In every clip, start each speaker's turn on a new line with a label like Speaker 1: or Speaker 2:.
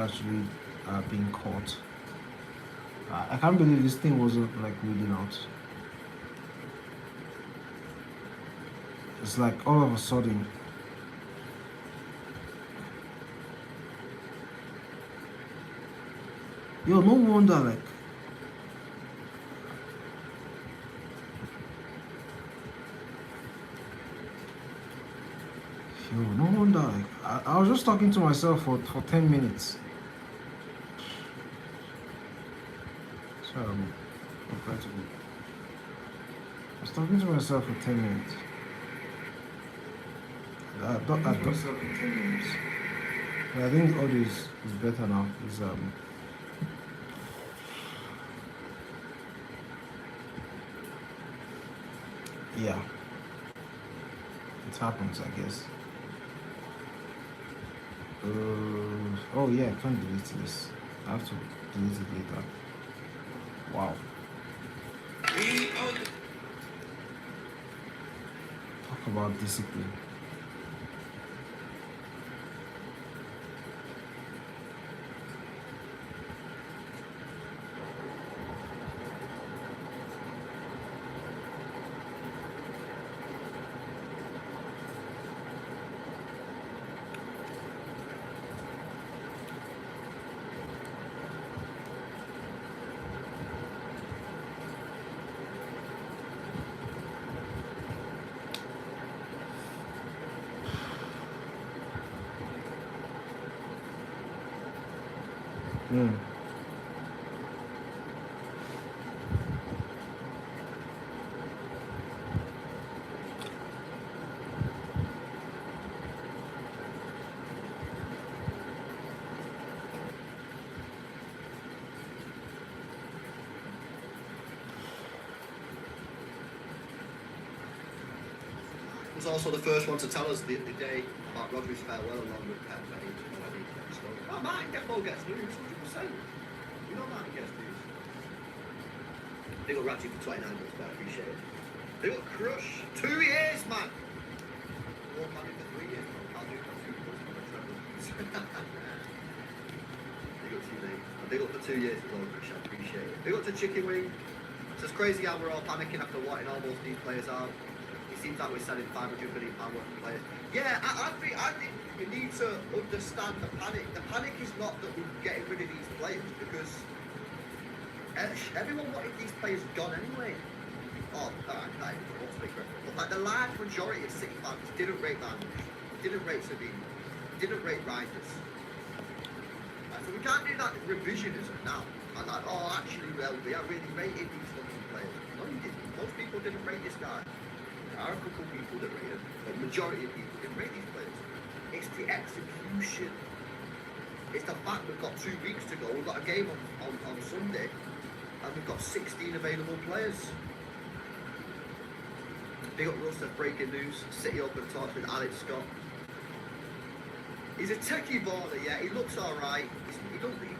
Speaker 1: actually being caught. I can't believe this thing wasn't like reading out. It's like all of a sudden. Yo, no wonder like yo, no wonder like I was just talking to myself for 10 minutes. So incredible. I was talking to myself for 10 minutes. I think the audio is better now. Is yeah, it happens, I guess. Oh yeah, I can't delete this. I have to delete it later. Wow. Talk about discipline. Mm.
Speaker 2: Was also the first one to tell us the day about Rodri's farewell along with Pep. Oh, Martin Defoe gets news, 100%. You know Martin gets news. They got Ratchet for 29 months, but I appreciate it. They got Crush. 2 years, man. One man in for 3 years, man. I'll do it for 2 months for the treble. They got 2 days. They got for 2 years as well, Crush. I appreciate it. They got to Chicken Wing. So it's crazy how we're all panicking after wanting all those these players out. Seems like we're selling £500 million worth of players. Yeah, I think we need to understand the panic. The panic is not that we're getting rid of these players because everyone wanted these players gone anyway. Oh, alright, I won't speak for everyone. But like the large majority of City fans didn't rate Van, didn't rate Sabine, didn't rate Reinders. So we can't do that revisionism now. And like, oh, actually, well, we are really rating these fucking players. No, you didn't. Most people didn't rate this guy. There are a couple of people that rate him, but the majority of people didn't rate these players. It's the execution. It's the fact we've got 2 weeks to go. We've got a game on Sunday, and we've got 16 available players. Big up Russ at breaking news. City open talks with Alex Scott. He's a techie baller, yeah. He looks alright.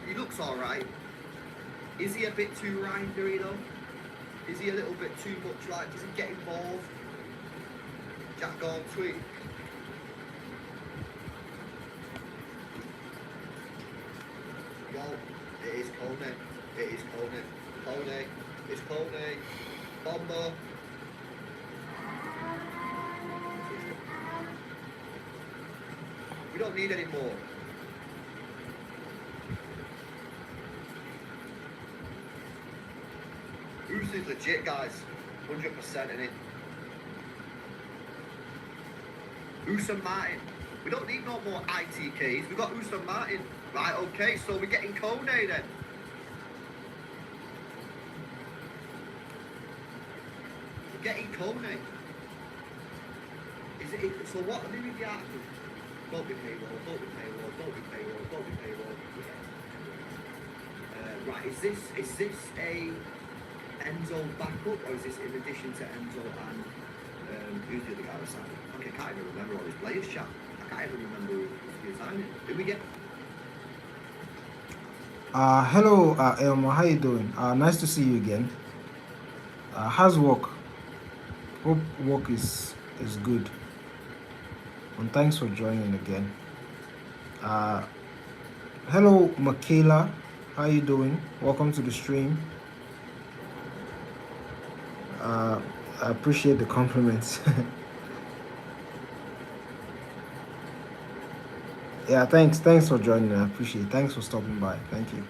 Speaker 2: He looks alright. Is he a bit too rindery though? Is he a little bit too much like, does he get involved? Jack Gordon tweet. Well, it is Kone. It is Kone. Kone. It's Kone. Bombo. We don't need any more. Bruce is legit, guys. 100% in it. Usam Martin. We don't need no more ITKs. We've got Usam Martin. Right, okay, so we're getting Kone then. We're getting Kone. Is it, so what? Let me read the article. Don't be payroll, don't be payroll, don't be payroll, don't be payroll. Right, is this a Enzo backup or is this in addition to Enzo and who's the other guy that's signing? I can't even remember all his players, chat. I can't even remember who was signing. Did we get?
Speaker 1: Hello, Elmo. How you doing? Nice to see you again. How's work? Hope work is good. And thanks for joining again. Hello, Michaela. How you doing? Welcome to the stream. I appreciate the compliments. Yeah, thanks for joining. I appreciate it. Thanks for stopping by. Thank you.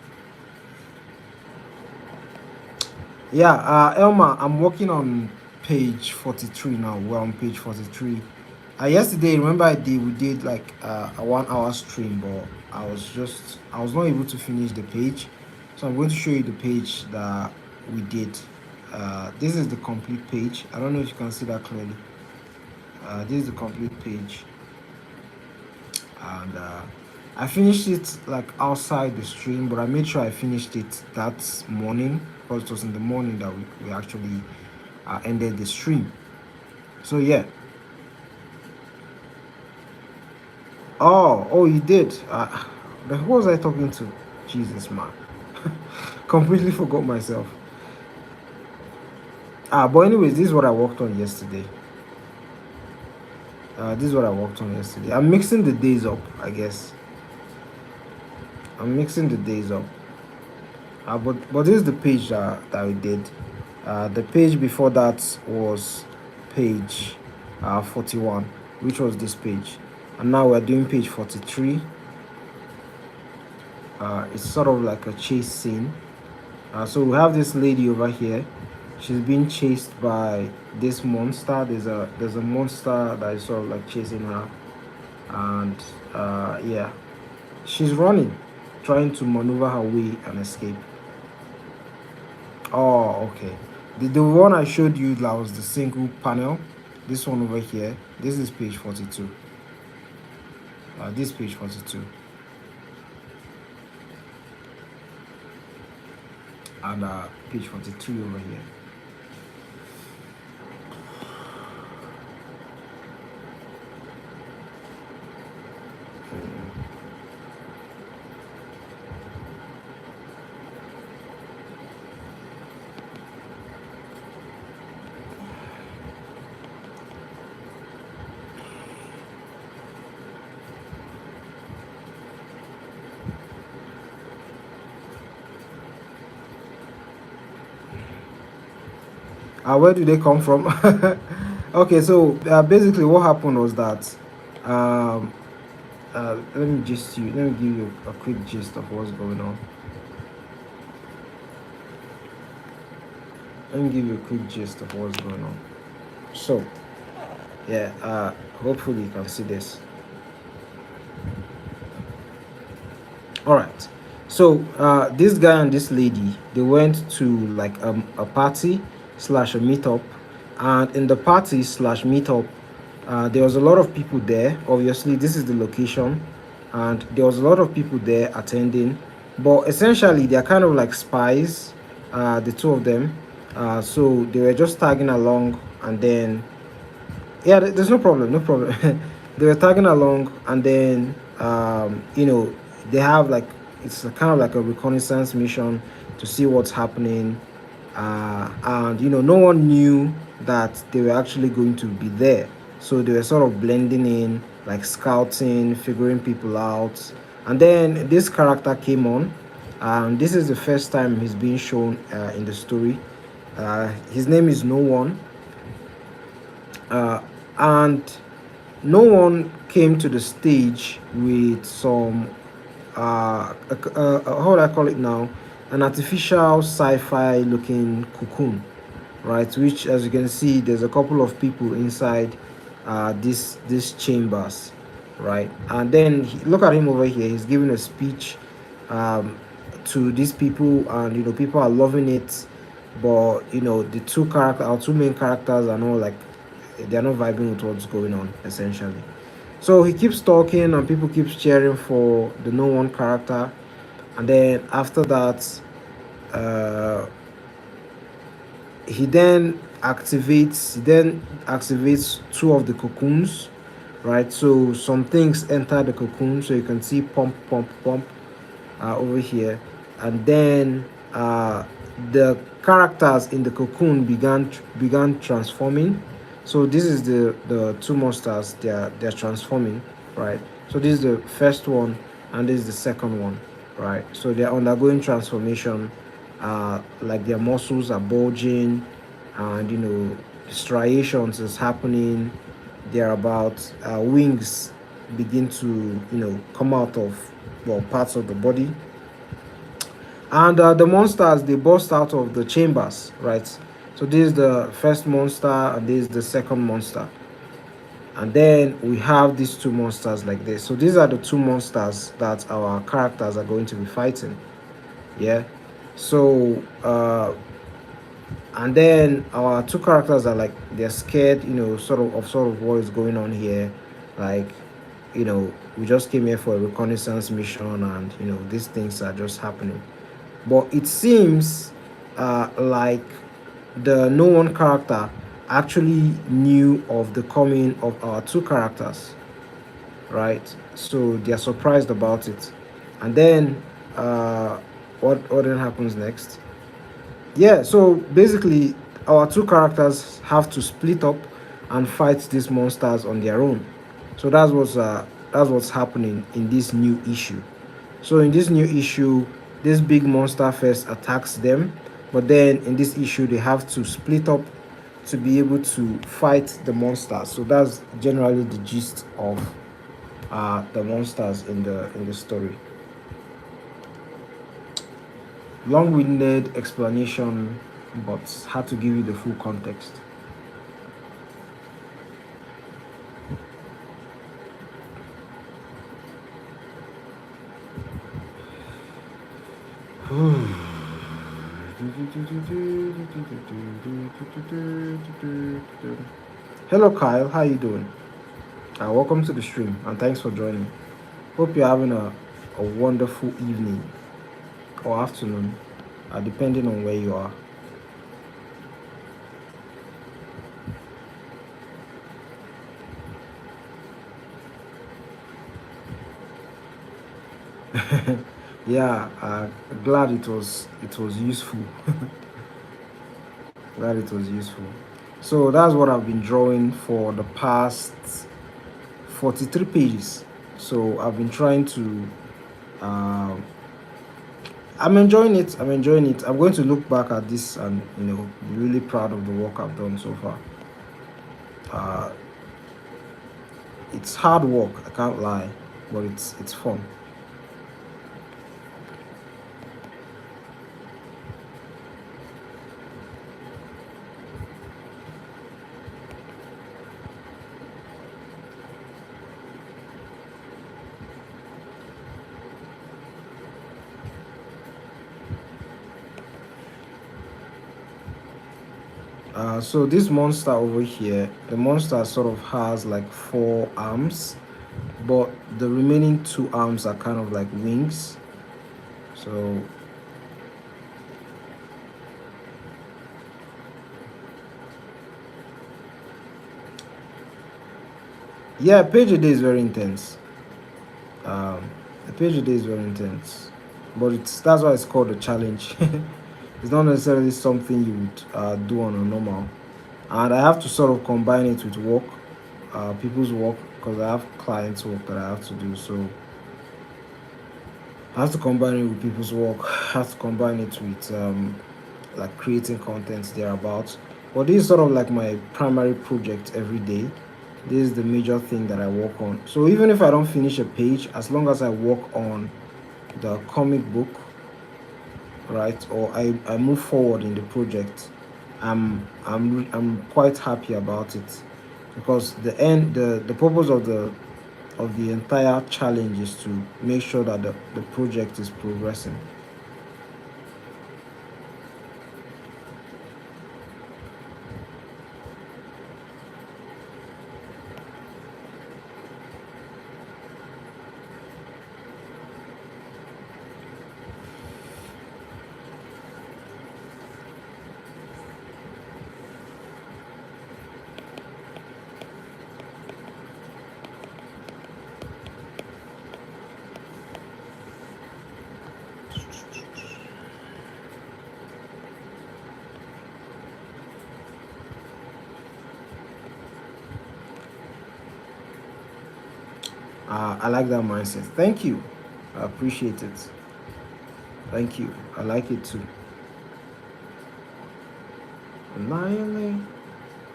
Speaker 1: Yeah, Elma, I'm working on page 43 now. We're on page 43. Yesterday, remember we did like a 1 hour stream, but I was not able to finish the page. So I'm going to show you the page that we did. This is the complete page. I don't know if you can see that clearly. This is the complete page, and I finished it like outside the stream, but I made sure I finished it that morning because it was in the morning that we actually ended the stream. So yeah. Oh, you did. Who was I talking to? Jesus, man. Completely forgot myself. But anyways, this is what I worked on yesterday. I'm mixing the days up, I guess. I'm mixing the days up. But this is the page that we did. The page before that was page 41, which was this page. And now we're doing page 43. It's sort of like a chase scene. So we have this lady over here. She's being chased by this monster. There's a monster that is sort of like chasing her, and yeah, she's running, trying to maneuver her way and escape. Oh, okay. The one I showed you that was the single panel. This one over here. This is page 42. This page 42. And page 43 over here. Where do they come from? Okay, so basically what happened was that let me give you a quick gist of what's going on. So yeah, hopefully you can see this. All right, so this guy and this lady, they went to like a party slash a meetup, and in the party slash meetup there was a lot of people there. Obviously this is the location, and there was a lot of people there attending, but essentially they're kind of like spies, the two of them. So they were just tagging along, and then yeah, there's no problem. They were tagging along, and then they have like, it's a kind of like a reconnaissance mission to see what's happening, and no one knew that they were actually going to be there, so they were sort of blending in, like scouting, figuring people out. And then this character came on, and this is the first time he's being shown in the story. His name is No One, and No One came to the stage with some how would I call it now, an artificial sci-fi looking cocoon, right? Which, as you can see, there's a couple of people inside these chambers, right? And then look at him over here. He's giving a speech to these people, and people are loving it. But the two main characters are not like, they're not vibing with what's going on, essentially. So he keeps talking, and people keep cheering for the No One character. And then after that, he then activates two of the cocoons, right? So some things enter the cocoon, so you can see pump over here. And then the characters in the cocoon began transforming. So this is the two monsters, they're transforming, right? So this is the first one, and this is the second one. right? So they're undergoing transformation, like their muscles are bulging, and striations is happening. They're about wings begin to come out of, well, parts of the body, and the monsters, they burst out of the chambers, right? So this is the first monster, and this is the second monster, and then we have these two monsters like this. So these are the two monsters that our characters are going to be fighting. Yeah. So and then our two characters are like, they're scared, sort of what is going on here. Like, we just came here for a reconnaissance mission, and these things are just happening. But it seems like the no one character actually knew of the coming of our two characters, right? So they're surprised about it. And then what then happens next? Yeah, so basically our two characters have to split up and fight these monsters on their own. So that's what's happening in this new issue. So in this new issue, this big monster first attacks them, but then in this issue they have to split up to be able to fight the monsters. So that's generally the gist of the monsters in the story. Long-winded explanation, but had to give you the full context. Hello Kyle, how you doing? Welcome to the stream, and thanks for joining. Hope you're having a wonderful evening or afternoon, depending on where you are. Yeah, glad it was useful. Glad it was useful. So that's what I've been drawing for the past 43 pages. So I've been trying to. Um, I'm enjoying it. I'm enjoying it. I'm going to look back at this and be really proud of the work I've done so far. Uh, it's hard work. I can't lie, but it's fun. So this monster over here, the monster sort of has like 4 arms, but the remaining 2 arms are kind of like wings. So yeah, page a day is very intense. The page a day is very intense, but that's why it's called a challenge. It's not necessarily something you would do on a normal, and I have to sort of combine it with work, people's work, because I have clients' work that I have to do. So I have to combine it with people's work. I have to combine it with like creating content thereabouts. But this is sort of like my primary project every day. This is the major thing that I work on. So even if I don't finish a page, as long as I work on the comic book, right, or I move forward in the project, I'm quite happy about it, because the purpose of the entire challenge is to make sure that the project is progressing. I like that mindset. Thank you. I appreciate it. Thank you. I like it too. Annihilate.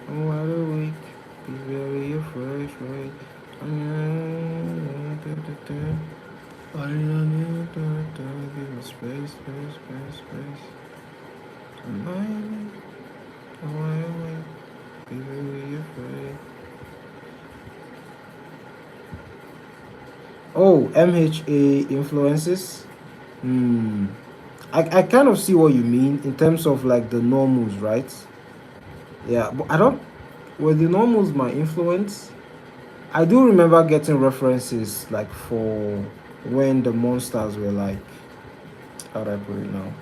Speaker 1: I'm wide awake. Be very afraid. Give me space. Annihilate. I'm wide awake. Be very afraid. Oh, MHA influences. I kind of see what you mean in terms of like the normals, right? Yeah, but I don't. Were the normals my influence? I do remember getting references like for when the monsters were like, how do I put it now?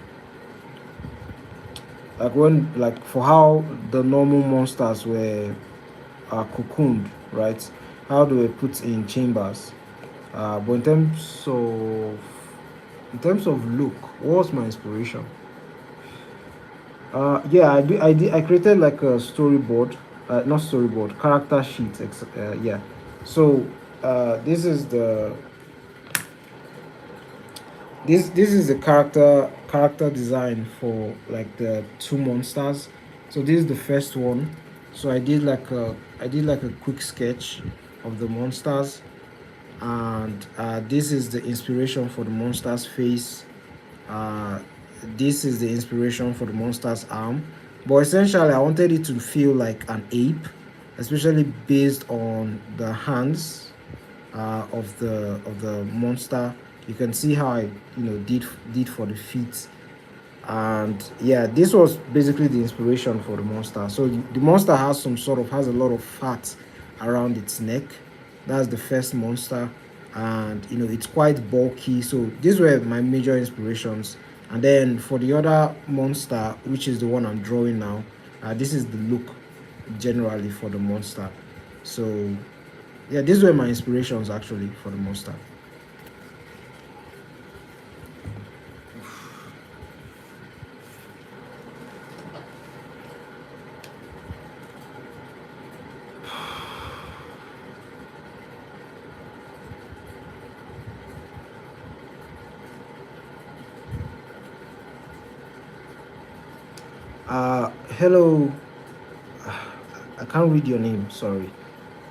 Speaker 1: Like when, like for how the normal monsters were cocooned, right? How they were put in chambers. But in terms of look, what was my inspiration? Yeah, I created like a storyboard, not storyboard, character sheet. Yeah. So this is the character design for like the two monsters. So this is the first one. So I did like a quick sketch of the monsters, and this is the inspiration for the monster's face. uh, this is the inspiration for the monster's arm, but essentially I wanted it to feel like an ape, especially based on the hands of the monster. You can see how I did for the feet, and yeah, this was basically the inspiration for the monster. So the monster has a lot of fat around its neck. That's the first monster, and it's quite bulky. So these were my major inspirations. And then for the other monster, which is the one I'm drawing now, this is the look generally for the monster. So yeah, these were my inspirations actually for the monster. Hello. I can't read your name. Sorry,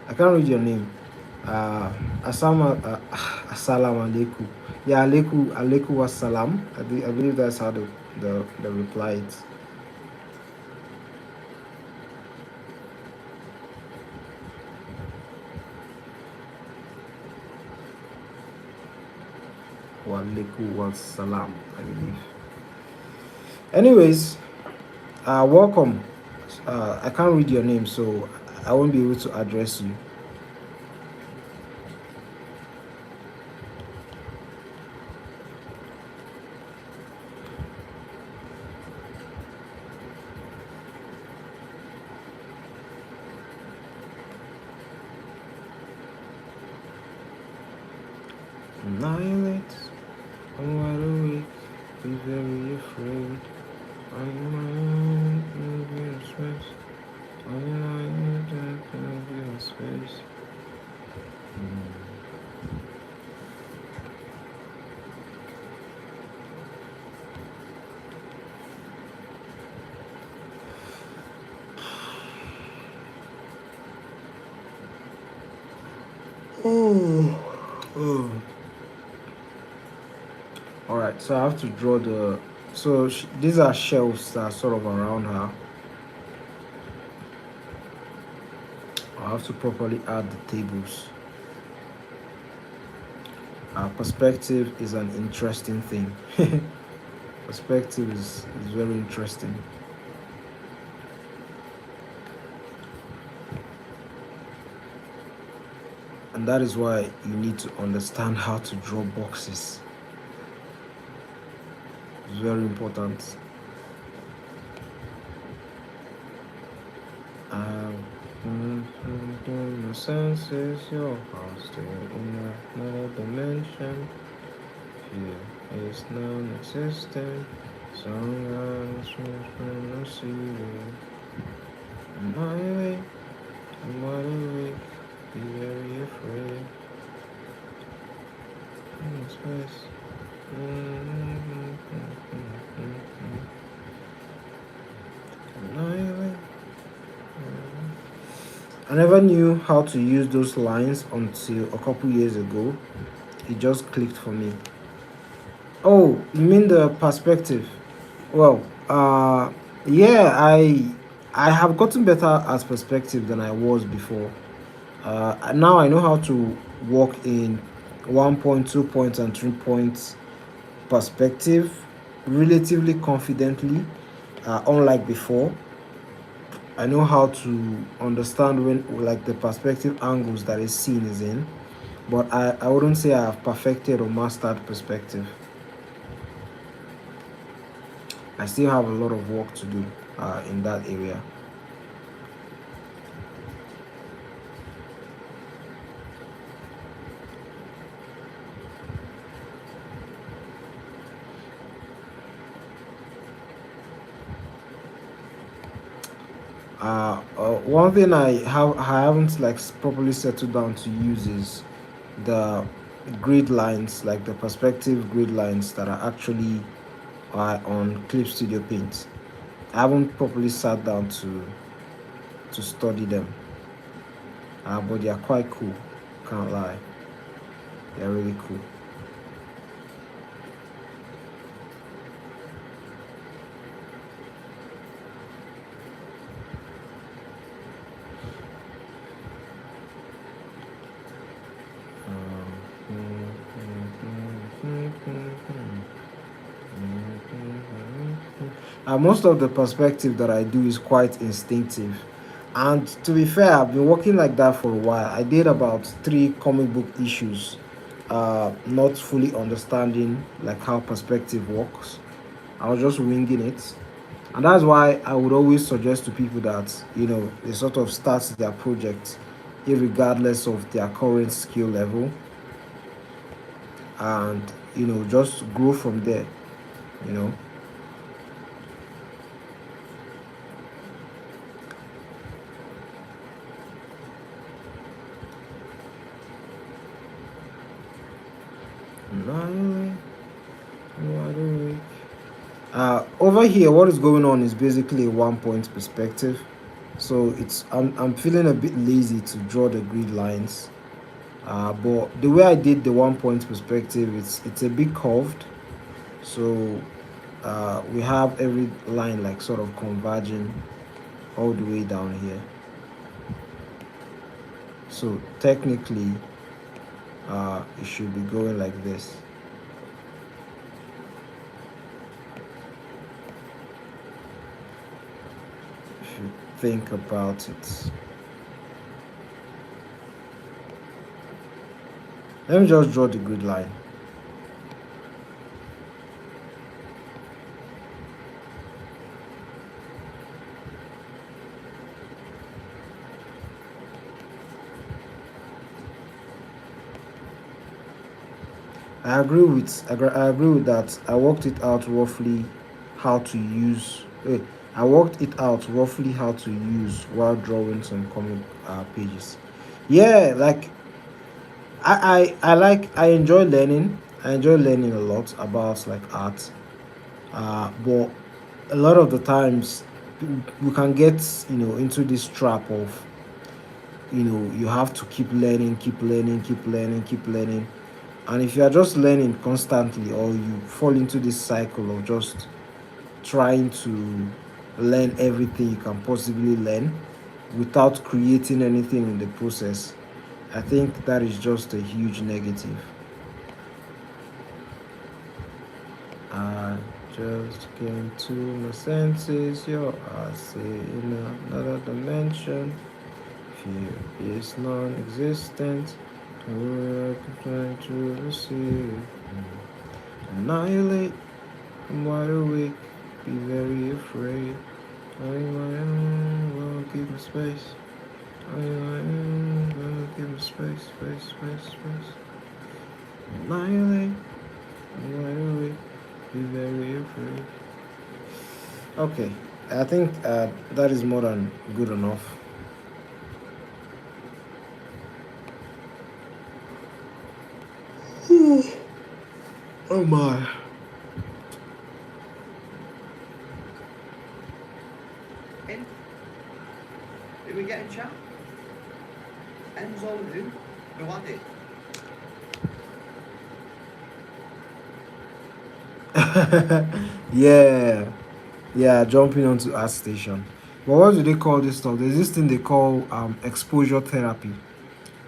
Speaker 1: I can't read your name. Assalamu alaikum. Yeah, alaikum wassalam. I believe that's how the reply is. Wa alaikum wassalam, I believe. Anyways, welcome. I can't read your name, so I won't be able to address you. Annihilate. I'm wide awake. Be very afraid. I am my own. In space. I am my own. In space. Oh. All right, so I have to draw the. So these are shelves that are sort of around her. I have to properly add the tables. Perspective is an interesting thing. Perspective is very interesting. And that is why you need to understand how to draw boxes. It's very important. My senses, your heart still in another dimension. Fear is non-existent. Someone's from the ceiling. My way, I'm wide awake. Be very afraid. In space. I never knew how to use those lines until a couple years ago. It just clicked for me. Oh, you mean the perspective? Well, yeah, I have gotten better at perspective than I was before. Now I know how to work in 1 point, 2 points, and 3 points perspective relatively confidently. Unlike before, I know how to understand when like the perspective angles that a scene is in, but I wouldn't say I have perfected or mastered perspective. I still have a lot of work to do in that area. One thing I haven't like properly settled down to use is the grid lines, like the perspective grid lines that are actually on Clip Studio Paint. I haven't properly sat down to study them, but they are quite cool. Can't lie, they're really cool. Most of the perspective that I do is quite instinctive. And to be fair, I've been working like that for a while. I did about 3 comic book issues, not fully understanding like how perspective works. I was just winging it. And that's why I would always suggest to people that, they sort of start their project regardless of their current skill level, and just grow from there, you know. Over here, what is going on is basically a 1 point perspective. So I'm feeling a bit lazy to draw the grid lines. But the way I did the 1 point perspective, it's a bit curved. So we have every line like sort of converging all the way down here. So technically, it should be going like this. If you think about it. Let me just draw the grid line. I agree with that. I worked it out roughly how to use. I worked it out roughly how to use while drawing some comic pages. Yeah, like I enjoy learning. I enjoy learning a lot about like art. But a lot of the times we can get into this trap of you have to keep learning, keep learning, keep learning, keep learning. And if you are just learning constantly, or you fall into this cycle of just trying to learn everything you can possibly learn without creating anything in the process, I think that is just a huge negative. I just came to my senses, your eyes in another dimension. Fear is non-existent. We're trying to receive. Annihilate. I'm wide awake. Be very afraid. I will give me space. I will give me space, space, space, space. Annihilate. I'm wide awake. Be very afraid. Okay, I think that is more than good enough. Oh my.
Speaker 2: In? Did we get in chat? Enzo and who? Nuwadi.
Speaker 1: Yeah, yeah, jumping onto art station. But what do they call this stuff? There's this thing they call exposure therapy,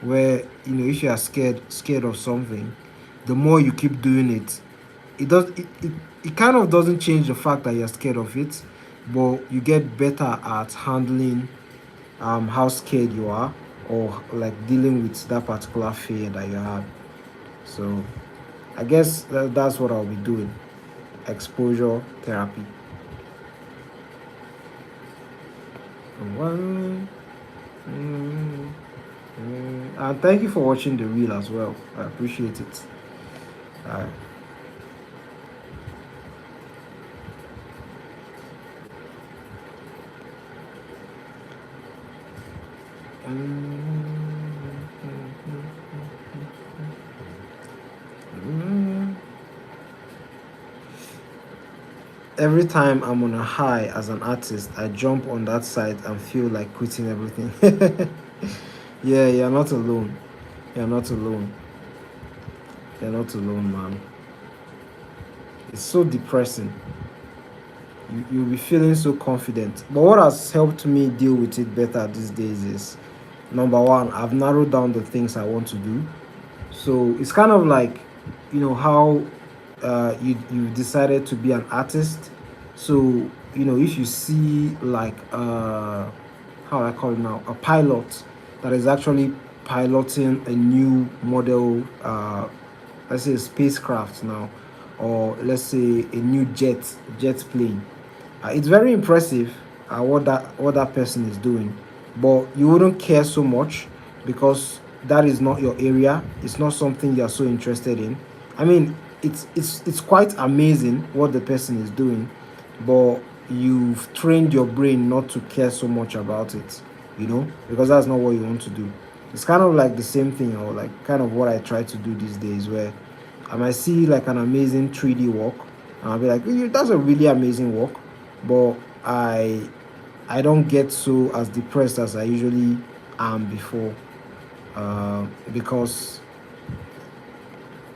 Speaker 1: where if you are scared of something, the more you keep doing it, it kind of doesn't change the fact that you're scared of it, but you get better at handling how scared you are, or like dealing with that particular fear that you have. So I guess that's what I'll be doing. Exposure therapy. One, and thank you for watching the reel as well. I appreciate it. Uh, every time I'm on a high as an artist, I jump on that site and feel like quitting everything. Yeah, you're not alone. You're not alone. You're not alone, man. It's so depressing. You'll be feeling so confident. But what has helped me deal with it better these days is, number one, I've narrowed down the things I want to do. So it's kind of like, how you decided to be an artist. So if you see like how I call it now, a pilot that is actually piloting a new model, let's say a spacecraft now, or let's say a new jet plane. It's very impressive what that person is doing, but you wouldn't care so much because that is not your area. It's not something you're so interested in. I mean, it's quite amazing what the person is doing, but you've trained your brain not to care so much about it, because that's not what you want to do. It's kind of like the same thing, or like kind of what I try to do these days, where I might see like an amazing 3D work, and I'll be like, "Yeah, that's a really amazing work," but I don't get so as depressed as I usually am before, because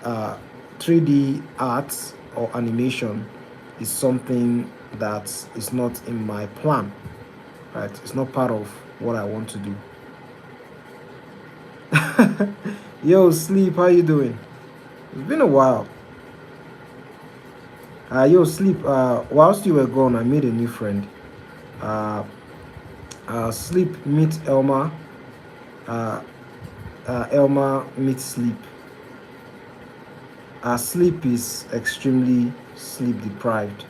Speaker 1: uh, 3D art or animation is something that is not in my plan, right? It's not part of what I want to do. Yo, Sleep, how you doing? It's been a while. Yo, Sleep, whilst you were gone, I made a new friend. Uh, Sleep meet Elma. Uh, Elma meets Sleep. Sleep is extremely sleep deprived.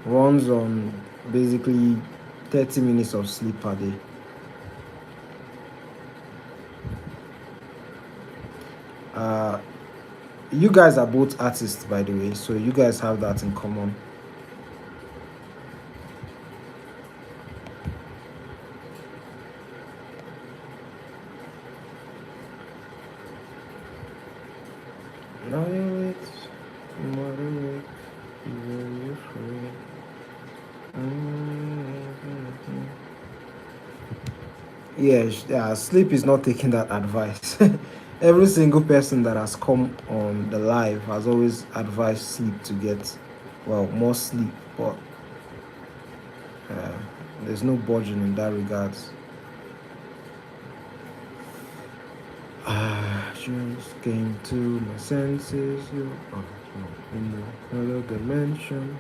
Speaker 1: Runs on basically 30 minutes of sleep per day. You guys are both artists, by the way, so you guys have that in common. Yeah, Sleep is not taking that advice. Every single person that has come on the live has always advised Sleep to get, well, more sleep, but there's no budging in that regards. Just came to my senses. You are in another dimension.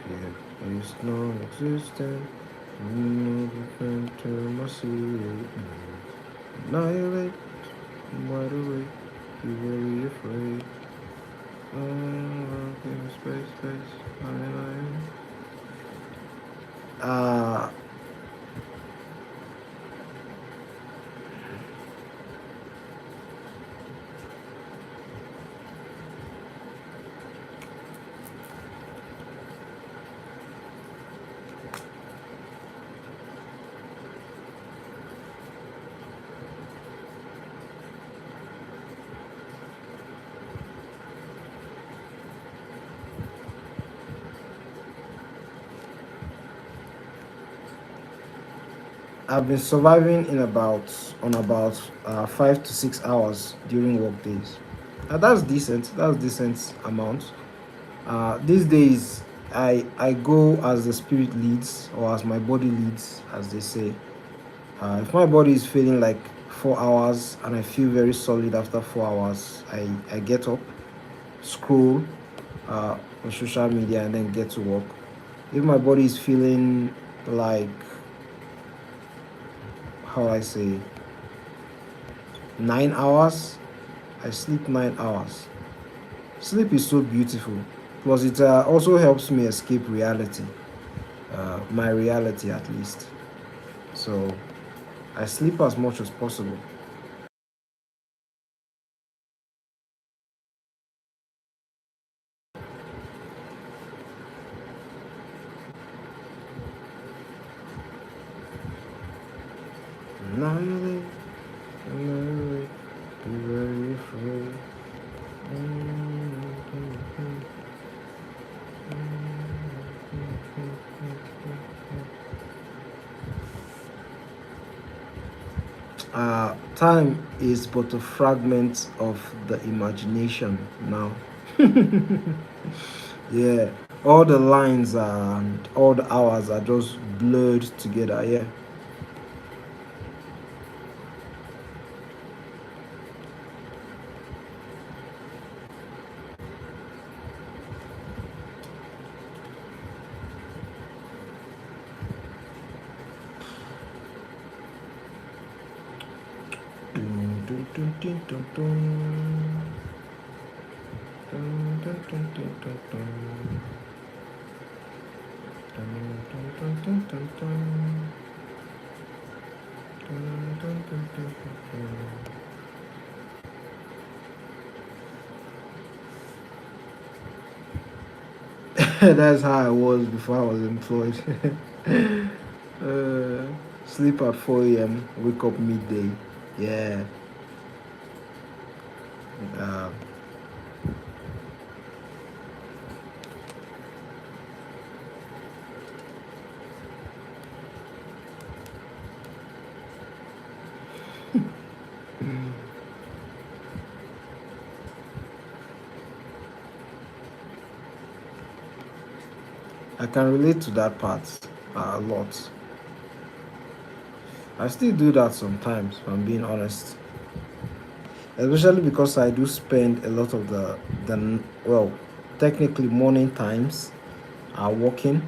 Speaker 1: Yeah, it's non-existent. Phantom, I see it. Annihilate, wide awake, be very afraid. Space, I. I've been surviving in about on about 5 to 6 hours during work days. That's decent. That's decent amount. These days, I go as the spirit leads or as my body leads, as they say. If my body is feeling like 4 hours and I feel very solid after 4 hours, I get up, scroll on social media, and then get to work. If my body is feeling like, how I say, 9 hours, I sleep 9 hours. Sleep is so beautiful. Plus, it also helps me escape reality, my reality at least. So I sleep as much as possible. Annihilate, annihilate, be very afraid. Time is but a fragment of the imagination now. Yeah, all the lines and all the hours are just blurred together. Yeah. Dun, dun, dun, dun, dun, dun. Dun, dun, dun, dun, dun, dun. Dun, dun, dun, dun, dun, dun. Dun, dun, dun, dun, dun, dun. That's how I was before I was employed. uh, Sleep at 4 a.m., wake up midday. Yeah. Uh, I can relate to that part a lot. I still do that sometimes, if I'm being honest. Especially because I do spend a lot of the well, technically morning times are working.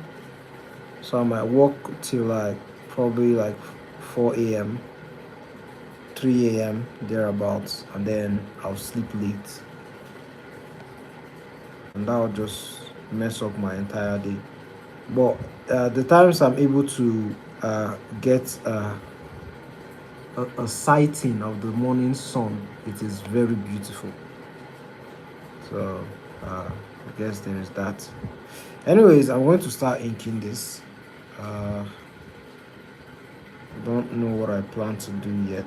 Speaker 1: So I might work till like probably like 4 a.m., 3 a.m. thereabouts, and then I'll sleep late, and that will just mess up my entire day. But the times I'm able to get a sighting of the morning sun, it is very beautiful. So I guess there is that. Anyways, I'm going to start inking this. Don't know what I plan to do yet.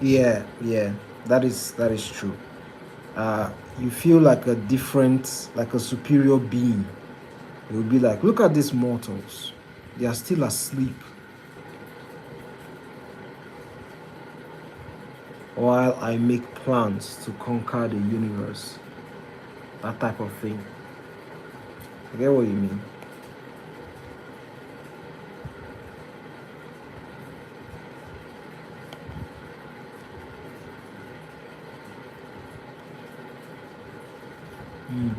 Speaker 1: Yeah, that is true. You feel like a different, like a superior being. You'll be like, look at these mortals. They are still asleep while I make plans to conquer the universe. That type of thing. I get what you mean. Mm.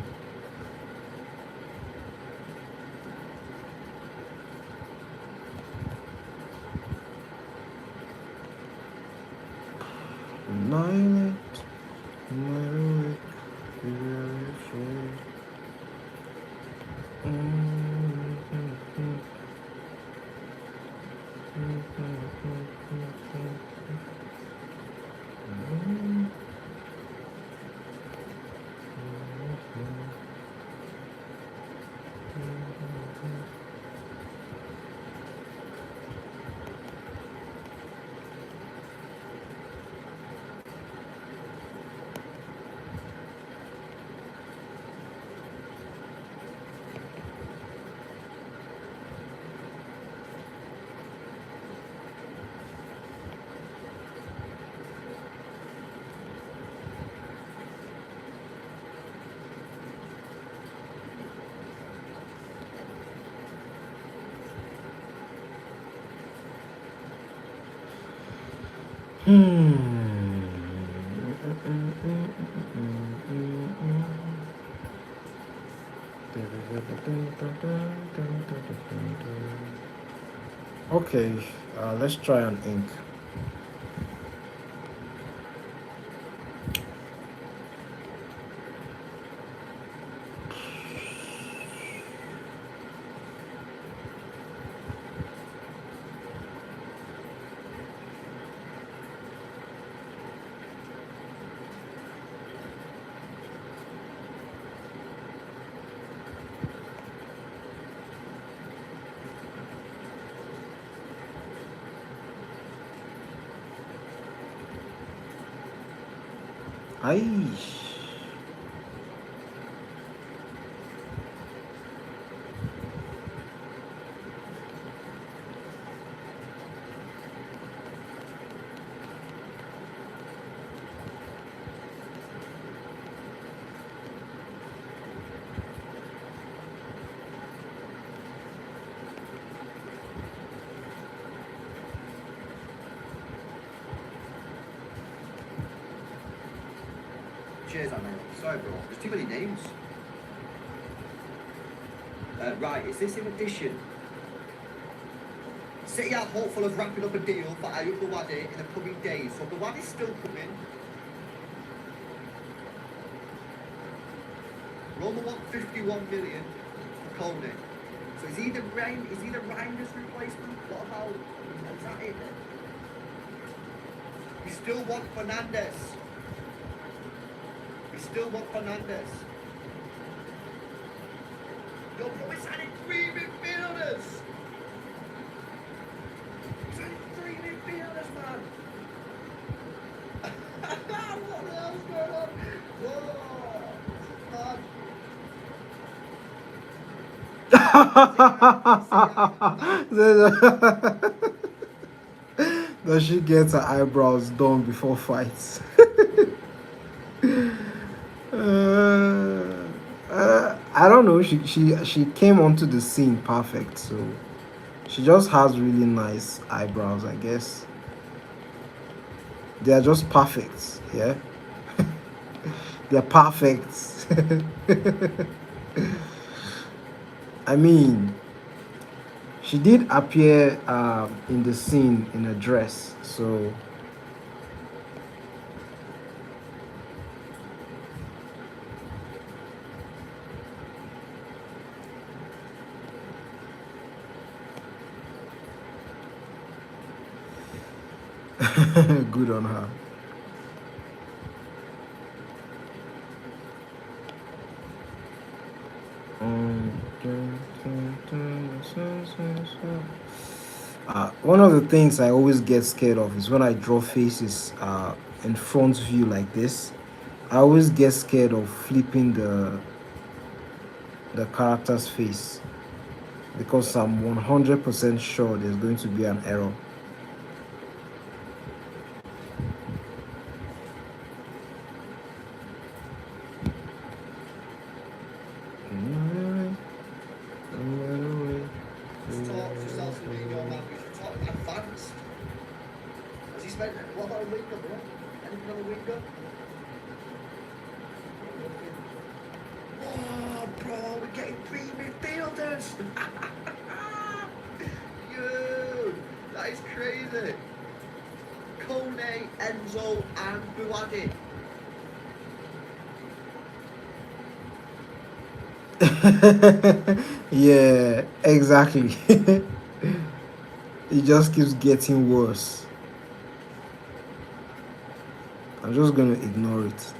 Speaker 1: Annihilate, annihilate, be very afraid. Hmm. Okay, let's try an ink. Aish.
Speaker 2: Cheers, I know. Sorry, bro. There's too many names. Right, is this in addition? City are hopeful of wrapping up a deal for Ayub Luwadi in the coming days. So Luwadi's still coming. Roma want 51 million for Kone. So is he the Reinder's replacement? What about, is that it then? We still want Fernandes. We still want Fernandes. Yo, bro, we're signing 3 midfielders. We're signing 3 midfielders, man. What the hell's going on? Whoa, man.
Speaker 1: Does she get her eyebrows done before fights? I don't know. She came onto the scene perfect, so she just has really nice eyebrows, I guess. They are just perfect, yeah. They're perfect. I mean, she did appear in the scene in a dress, so good on her. One of the things I always get scared of is when I draw faces in front view like this. I always get scared of flipping the character's face because I'm 100% sure there's going to be an error.
Speaker 2: Just talk to Salsomino, man. We should talk advanced. Has he spent, what about a winger, bro? Anything on a winger? Oh, bro, we're getting 3 midfielders. Yo, that is crazy. Kone, Enzo, and Buadi.
Speaker 1: Yeah, exactly. It just keeps getting worse. I'm just gonna ignore it.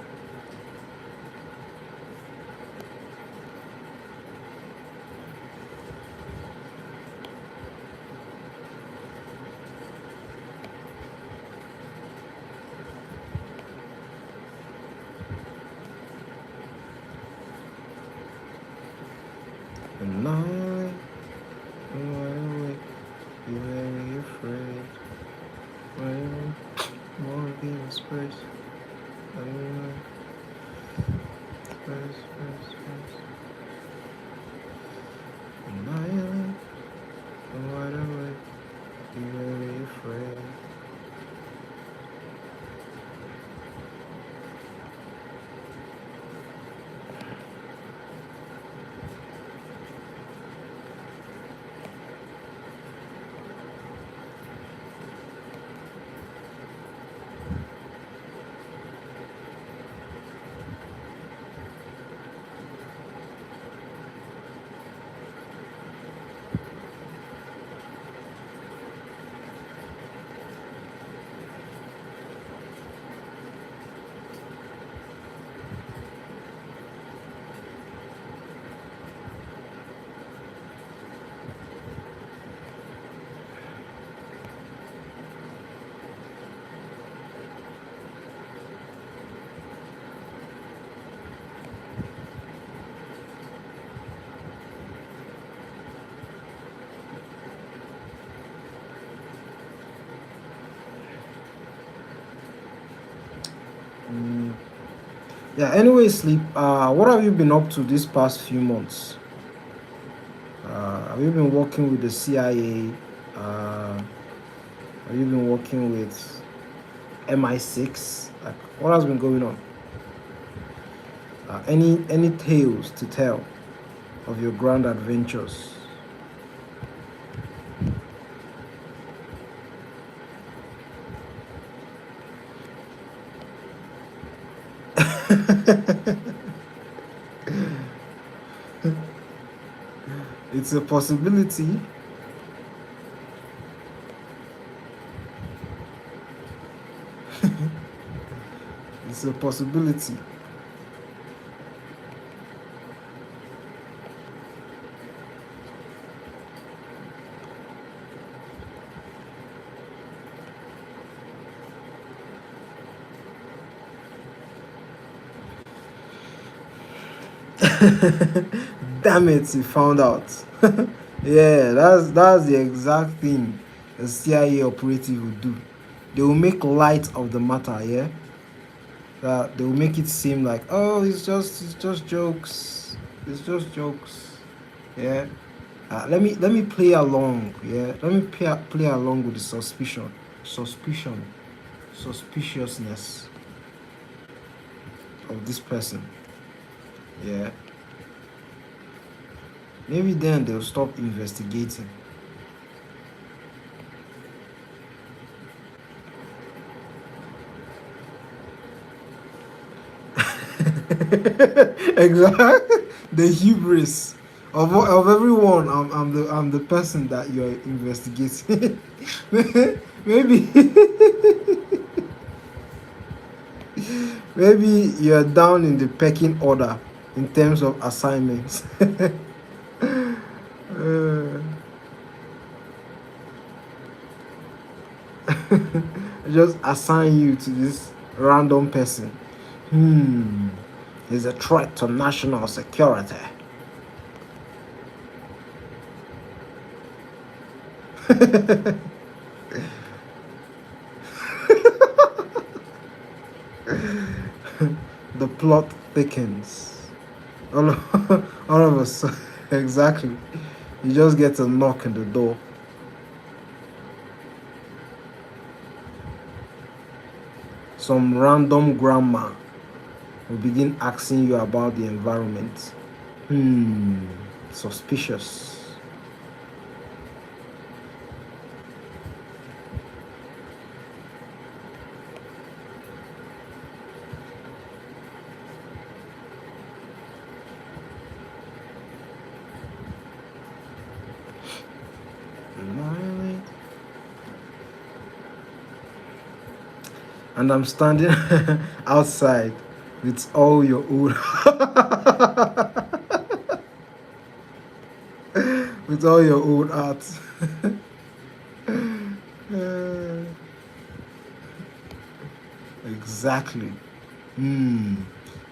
Speaker 1: And now, you made me afraid. Why you wanna be in space? Space. And now, wide awake, you made me afraid. Yeah. Anyway, sleep. What have you been up to these past few months? Have you been working with the CIA? Have you been working with MI6? Like, what has been going on? Any tales to tell of your grand adventures? It's a possibility. It's a possibility. Damn it, you found out. Yeah, that's the exact thing a CIA operative would do. They will make light of the matter, yeah. That they will make it seem like, oh, it's just jokes. It's just jokes. Yeah. Let me play along. Yeah. Let me play along with the suspicion, suspiciousness of this person. Yeah. Maybe then they'll stop investigating. Exactly. The hubris of everyone. I'm the person that you're investigating. Maybe maybe you're down in the pecking order in terms of assignments. Uh, just assign you to this random person. He's a threat to national security. The plot thickens. All of a sudden, exactly. You just get a knock on the door. Some random grandma will begin asking you about the environment. Suspicious. Really? And I'm standing outside with all your old with all your old art. Exactly. You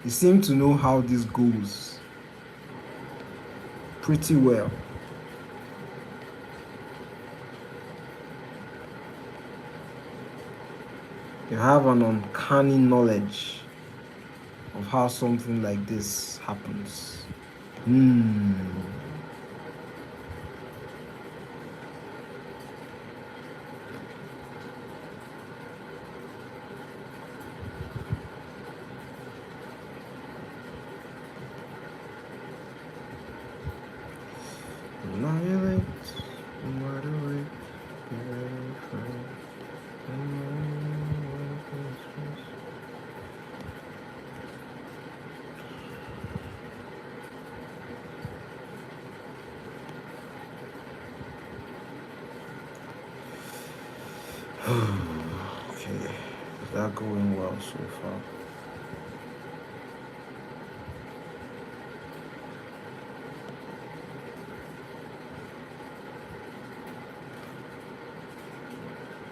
Speaker 1: seem to know how this goes pretty well. You have an uncanny knowledge of how something like this happens. Okay, is that going well so far?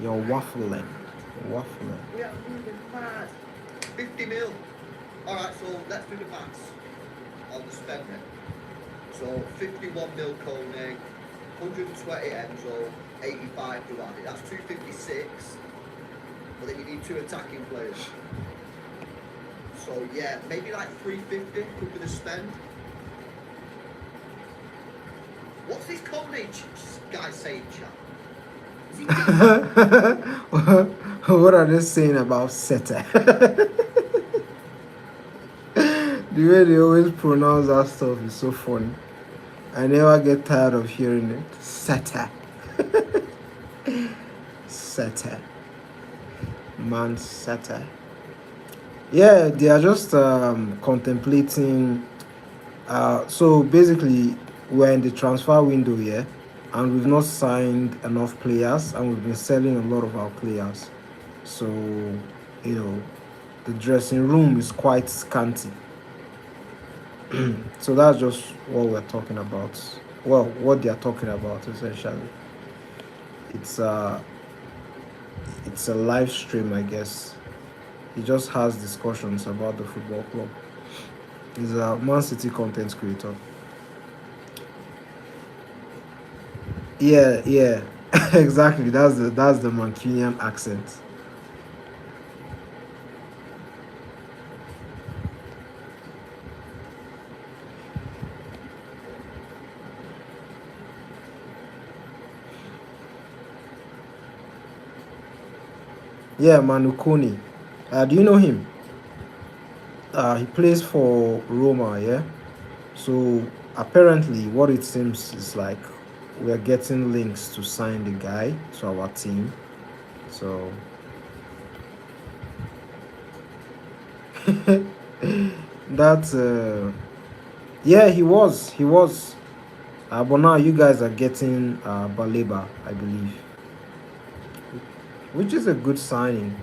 Speaker 1: You're waffling. Waffling.
Speaker 2: We are moving mad. 50 mil. Alright, so let's do the maths on the spending. So 51 mil Koenig, 120 Enzo, 85 Duarte. That's 256. But then you need two attacking players. So yeah, maybe like 350 could be the spend. What's this codename guy saying, chat? Is he
Speaker 1: What are they saying about Seta? The way they always pronounce that stuff is so funny. I never get tired of hearing it. Seta. Seta. Man Seta. Yeah, they are just contemplating. So basically, we're in the transfer window here, and we've not signed enough players, and we've been selling a lot of our players. So, you know, the dressing room is quite scanty. So that's just what we're talking about. Well, what they are talking about essentially. It's uh, it's a live stream, I guess. He just has discussions about the football club. He's a Man City content creator. Yeah, yeah, exactly. That's the Mancunian accent. Yeah, Manukuni. Do you know him? He plays for Roma. Yeah. So apparently, what it seems is like we are getting links to sign the guy to our team. So that's yeah, he was. But now you guys are getting Baleba, I believe, which is a good signing.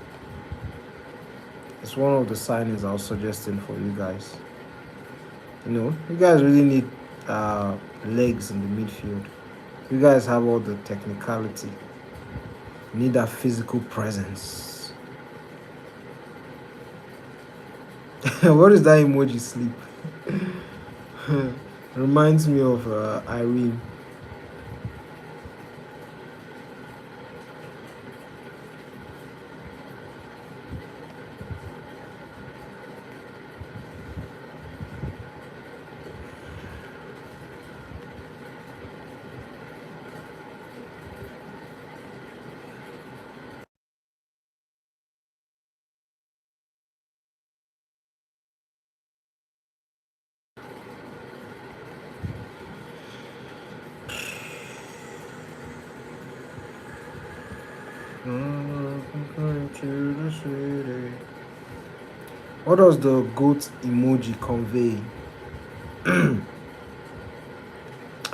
Speaker 1: It's one of the signings I was suggesting for you guys. You guys really need legs in the midfield. You guys have all the technicality. You need that physical presence. What is that emoji sleep? Reminds me of Irene. To the city. What does the goat emoji convey?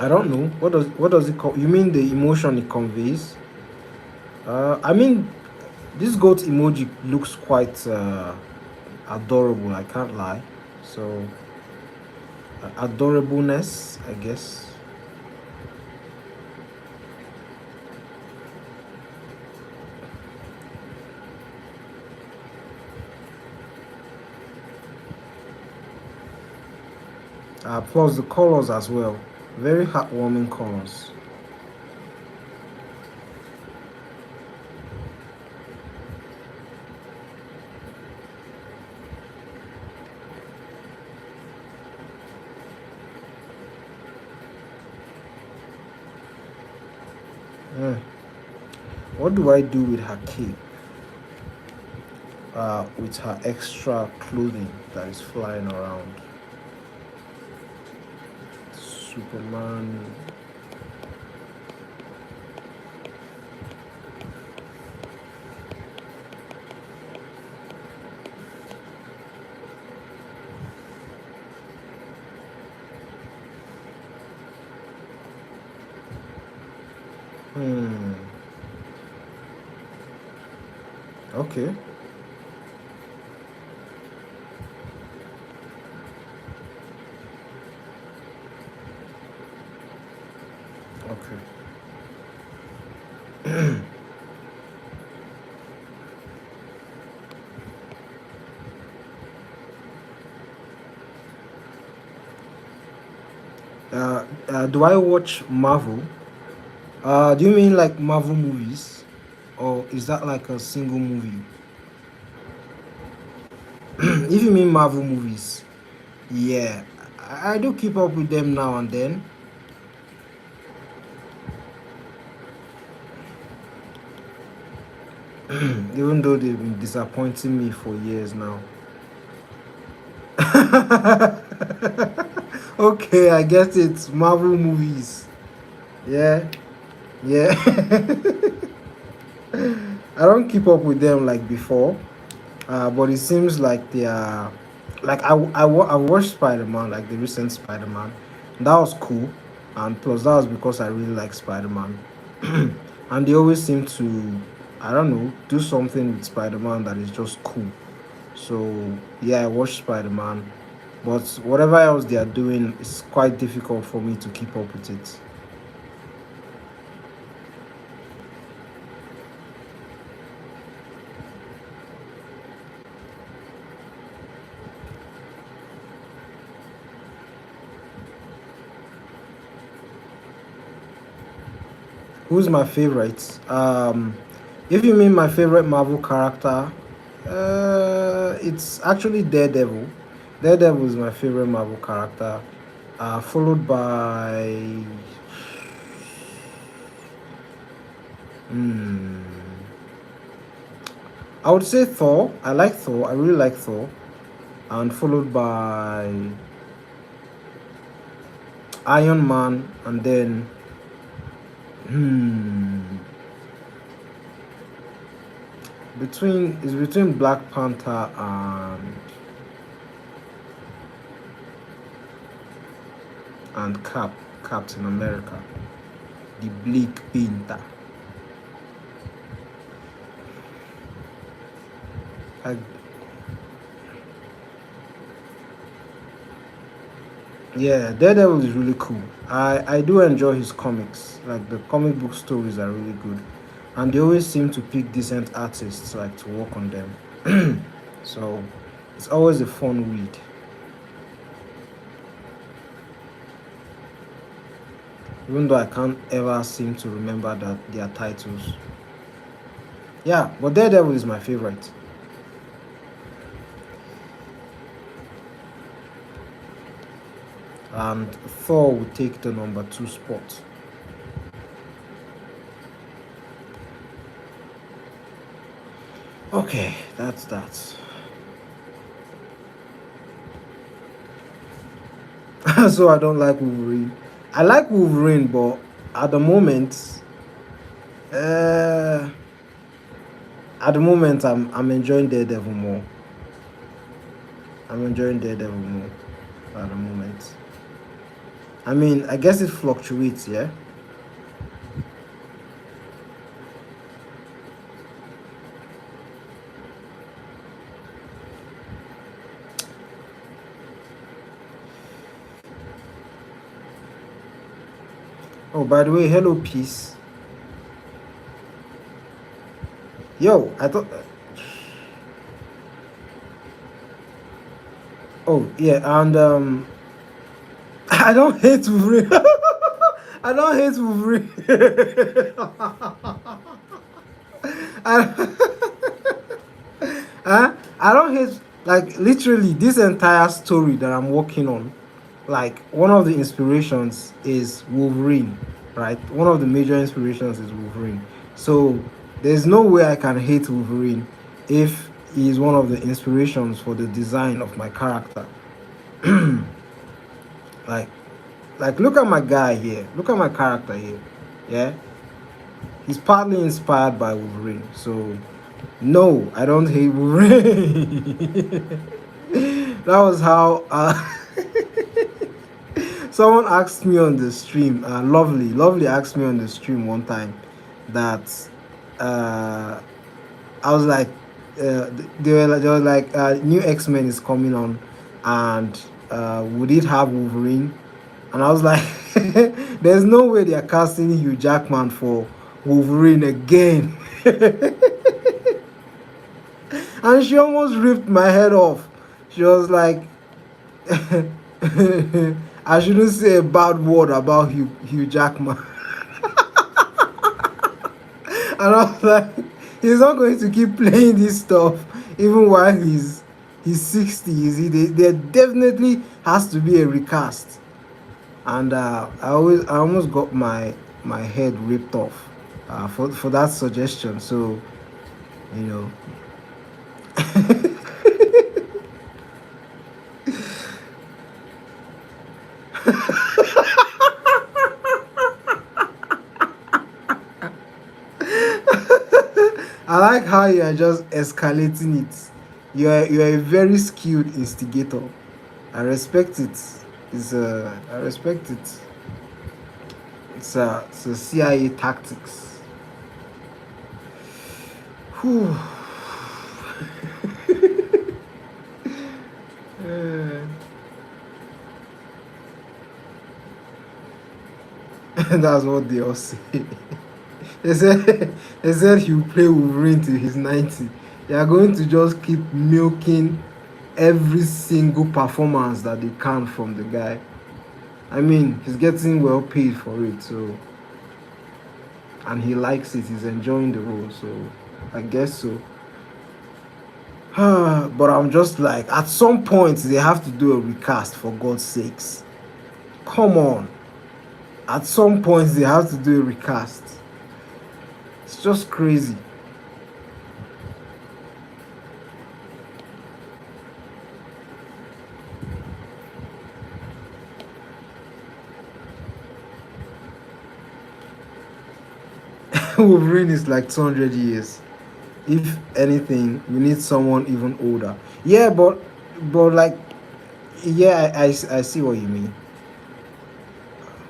Speaker 1: I don't know. What does it You mean the emotion it conveys? I mean, this goat emoji looks quite adorable. I can't lie. So adorableness, I guess. Plus the colors as well. Very heartwarming colors. Mm. What do I do with her cape? With her extra clothing that is flying around. Superman. Hmm. Okay. Okay. Do I watch Marvel? Do you mean like Marvel movies, or is that like a single movie? If you mean Marvel movies, yeah, I do keep up with them now and then. Even though they've been disappointing me for years now. Okay, I get it. Marvel movies. Yeah, yeah. I don't keep up with them like before, but it seems like they are. Like I watched Spider Man, like the recent Spider Man. That was cool, and plus that was because I really like Spider Man. And they always seem to, I don't know, do something with Spider Man that is just cool. So yeah, I watched Spider Man, but whatever else they are doing, it's quite difficult for me to keep up with it. Who's my favorite? If you mean my favorite Marvel character, it's actually Daredevil. Daredevil is my favorite Marvel character, followed by. Hmm, I would say Thor. I like Thor. I really like Thor, and followed by Iron Man, and then hmm, between Black Panther and Captain America, the Bleak Panther. I, yeah, Daredevil is really cool. I do enjoy his comics. Like the comic book stories are really good, and they always seem to pick decent artists like to work on them. So it's always a fun read. Even though I can't ever seem to remember that their titles. Yeah, but Daredevil is my favorite. And Thor will take the number two spot. Okay, that's that. So I don't like Wolverine. I like Wolverine, but at the moment, uh, I'm enjoying Daredevil more. I'm enjoying Daredevil more at the moment. I mean, I guess it fluctuates, yeah. Oh, by the way, hello, peace. Yo, I thought. Oh yeah, and I don't hate Wolverine. I don't hate Wolverine. I, I don't hate, like, literally this entire story that I'm working on. Like, one of the inspirations is Wolverine, right? One of the major inspirations is Wolverine. So there's no way I can hate Wolverine if he is one of the inspirations for the design of my character. like look at my guy here. Look at my character here. Yeah, he's partly inspired by Wolverine. So no, I don't hate Wolverine. That was how someone asked me on the stream. Lovely asked me on the stream one time that uh, I was like, they were like, new X-Men is coming on, and would it have Wolverine? And I was like, there's no way they are casting Hugh Jackman for Wolverine again. And she almost ripped my head off. She was like, I shouldn't say a bad word about Hugh Jackman. And I was like, he's not going to keep playing this stuff even while he's He's 60. You see, there definitely has to be a recast. And I almost got my head ripped off for that suggestion. So you know, I like how you are just escalating it. You are a very skilled instigator. I respect it. I respect it. It's a CIA tactics. Whew. Eh, that's what they all say. They said he'll play Wolverine till he's 90. They are going to just keep milking every single performance that they can from the guy. I mean, he's getting well paid for it, so, and he likes it. He's enjoying the role, so I guess so. But I'm just like, at some point they have to do a recast, for God's sakes. Come on. At some point they have to do a recast. It's just crazy. Wolverine is like 200 years. If anything, we need someone even older. Yeah, but like, yeah, I see what you mean.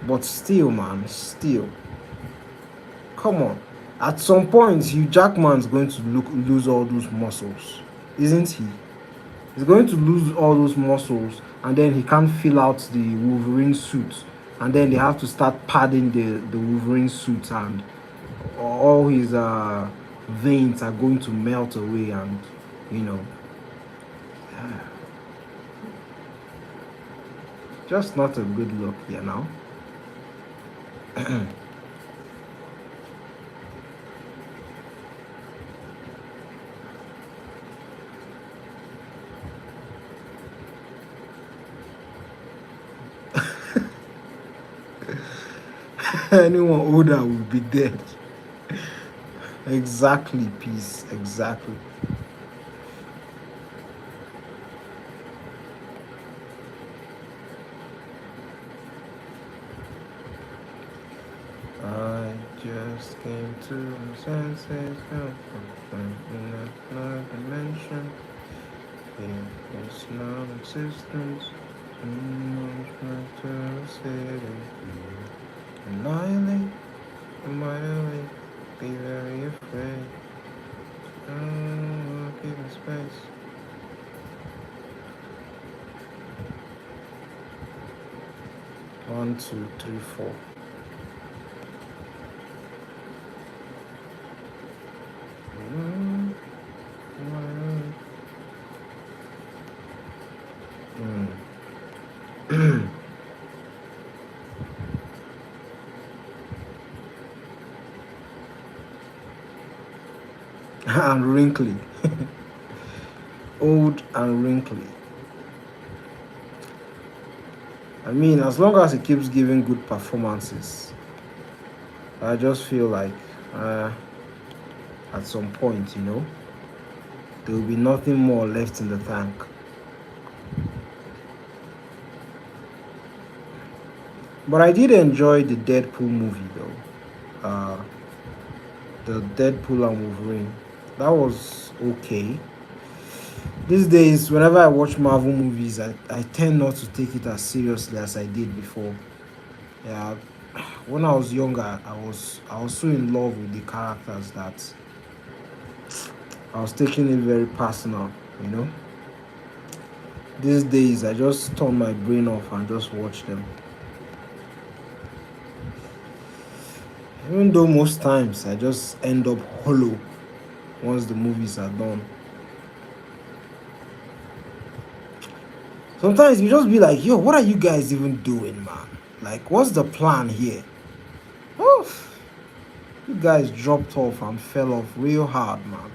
Speaker 1: But still, man, still, come on. At some point, Hugh Jackman's going to lose all those muscles, isn't he? He's going to lose all those muscles, and then he can't fill out the Wolverine suit, and then they have to start padding the Wolverine suit, and all his veins are going to melt away, and you know, just not a good look, you know. Anyone older will be dead. Exactly, peace. Exactly. I just came to my senses in another dimension. It's non-existence. Annihilate, annihilate, be very afraid. Keep in space. One, two, three, four. And wrinkly. Old and wrinkly. I mean, as long as he keeps giving good performances, I just feel like at some point, there will be nothing more left in the tank. But I did enjoy the Deadpool movie, though. The Deadpool and Wolverine. That was okay. These days, whenever I watch Marvel movies, I tend not to take it as seriously as I did before. Yeah, when I was younger, I was so in love with the characters that I was taking it very personal. These days, I just turn my brain off and just watch them. Even though most times I just end up hollow once the movies are done. Sometimes you just be like, yo, what are you guys even doing, man? Like, what's the plan here? Oof. You guys dropped off and fell off real hard, man.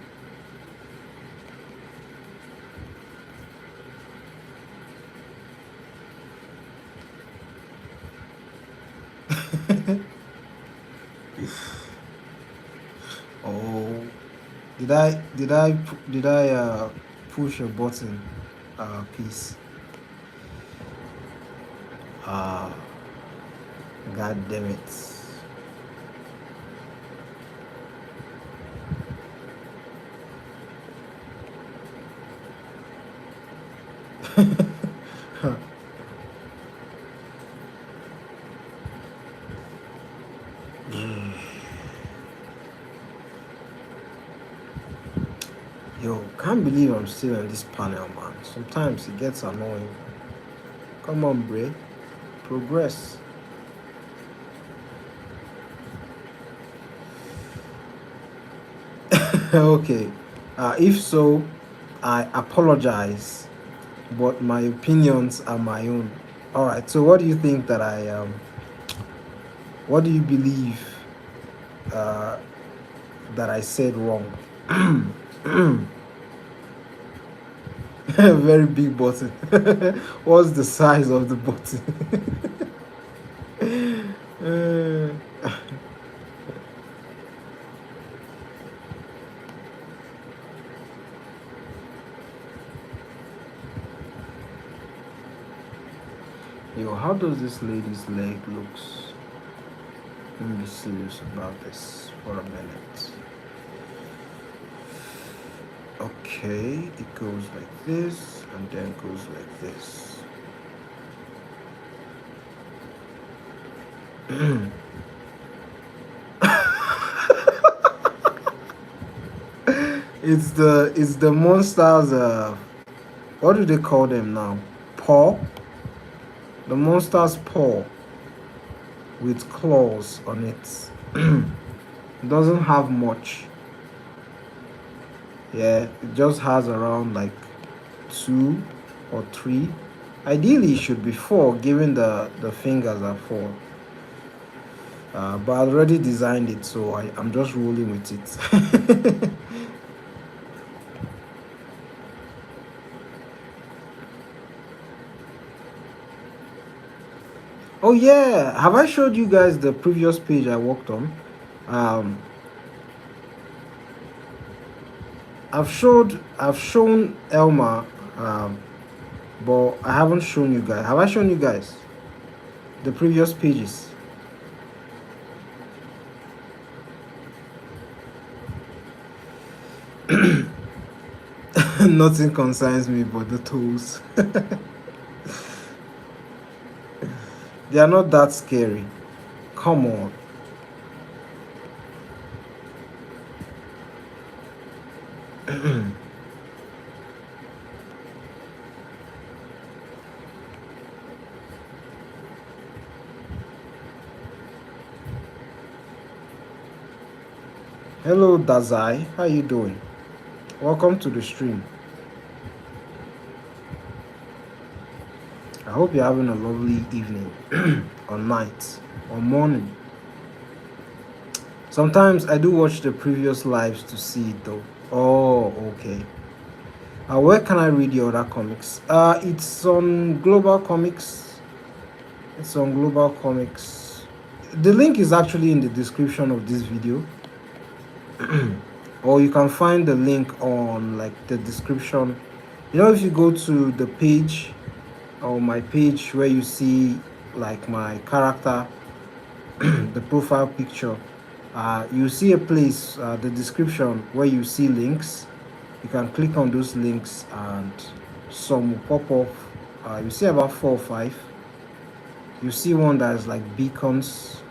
Speaker 1: Did I push a button? Peace. Ah, God damn it. Yo, can't believe I'm still on this panel, man. Sometimes it gets annoying. Come on, Bray. Progress. Okay. If so, I apologize, but my opinions are my own. All right. So, what do you think that I What do you believe that I said wrong? Very big button. What's the size of the button? Uh, Yo, how does this lady's leg looks? Let me be serious about this for a minute. Okay, it goes like this and then goes like this. It's the monsters. What do they call them now? Paw. The monster's paw with claws on it. It doesn't have much. Yeah, it just has around like 2 or 3. Ideally, it should be 4, given the fingers are 4. But I already designed it, so I'm just rolling with it. Oh yeah, have I showed you guys the previous page I worked on? Um, I've shown Elma, but I haven't shown you guys. Have I shown you guys the previous pages? Nothing concerns me but the toes. They are not that scary. Come on. Hello Dazai, how you doing? Welcome to the stream. I hope you're having a lovely evening or night or morning. Sometimes I do watch the previous lives to see it though. Oh, okay. Where can I read your other comics? It's on Global Comics. It's on Global Comics. The link is actually in the description of this video. Or you can find the link on like the description. You know, if you go to the page or my page where you see like my character, the profile picture, you see a place, the description, where you see links. You can click on those links and some will pop up. You see about 4 or 5. You see one that is like beacons,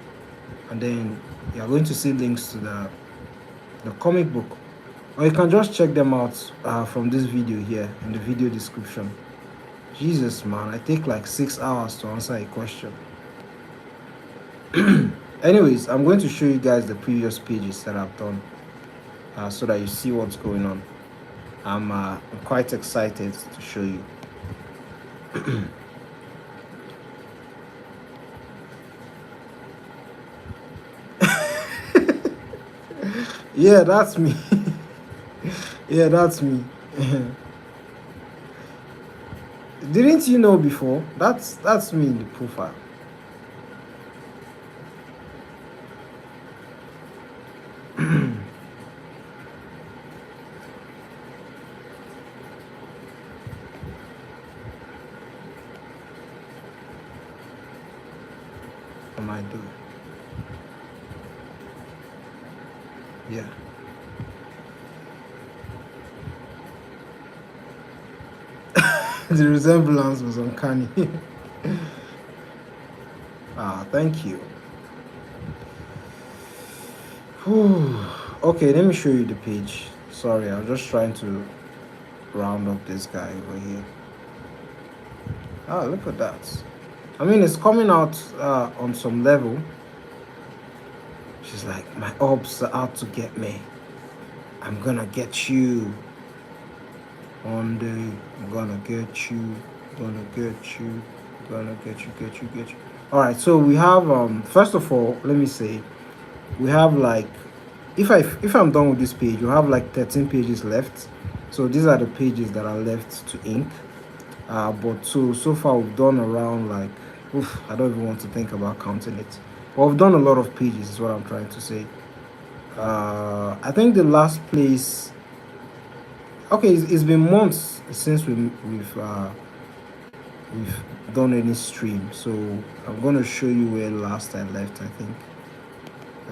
Speaker 1: and then you are going to see links to the comic book, or you can just check them out from this video here in the video description. Jesus man, I take like 6 hours to answer a question. Anyways, I'm going to show you guys the previous pages that I've done, so that you see what's going on. I'm quite excited to show you. Yeah, that's me. Yeah, that's me. Didn't you know before? That's me in the profile. can I do? Yeah. The resemblance was uncanny. Thank you. Whew. Okay, let me show you the page. Sorry, I'm just trying to round up this guy over here. Look at that. I mean, it's coming out on some level. She's like, my orbs are out to get me. I'm gonna get you. One day, I'm gonna get you. Gonna get you. Gonna get you. All right. So we have first of all, let me say, we have like, if I'm done with this page, you have like 13 pages left. So these are the pages that are left to ink. But so far we've done around like, I don't even want to think about counting it. But we've done a lot of pages, is what I'm trying to say. I think the last place. Okay, it's been months since we've done any stream, so I'm gonna show you where last I left. I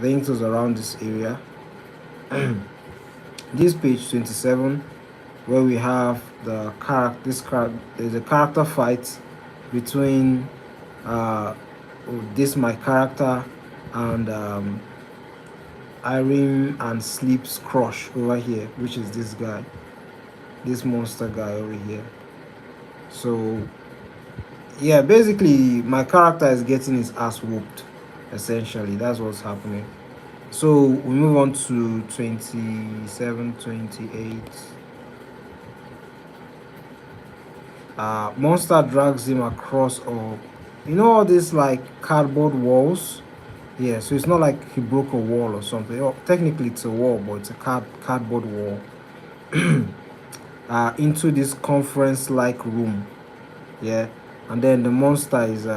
Speaker 1: think it was around this area. This page 27, where we have the character. There's a character fight between my character and Irene and Sleep's crush over here, which is this guy, this monster guy over here. So yeah, basically my character is getting his ass whooped. Essentially, that's what's happening. So we move on to 27, 28. Monster drags him across all these like cardboard walls. Yeah, so it's not like he broke a wall or something. Technically it's a wall, but it's a cardboard wall. Into this conference like room. Yeah, and then the monster is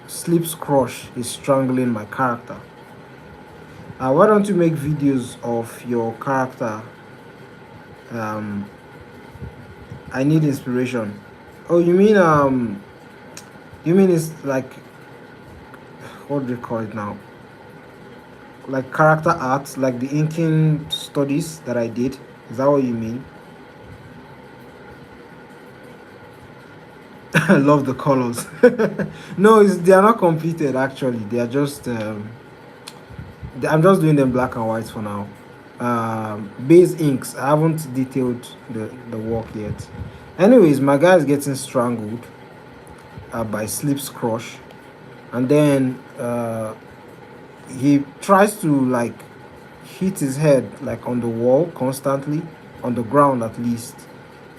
Speaker 1: Sleep's crush is strangling my character. Why don't you make videos of your character? I need inspiration. Oh, you mean it's like, what do you call it now? Like character art, like the inking studies that I did. Is that what you mean? I love the colors. No, they are not completed actually. They are just I'm just doing them black and white for now. Base inks, I haven't detailed the work yet. Anyways, my guy is getting strangled by Sleep's crush, and then he tries to like hit his head like on the wall constantly, on the ground at least.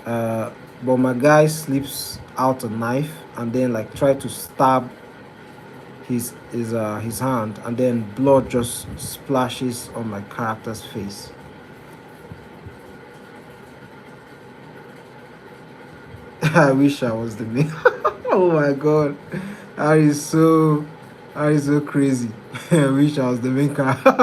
Speaker 1: But my guy slips out a knife and then like try to stab his hand, and then blood just splashes on my character's face. I wish I was the main. Oh my god, that is so crazy. I wish I was the main character.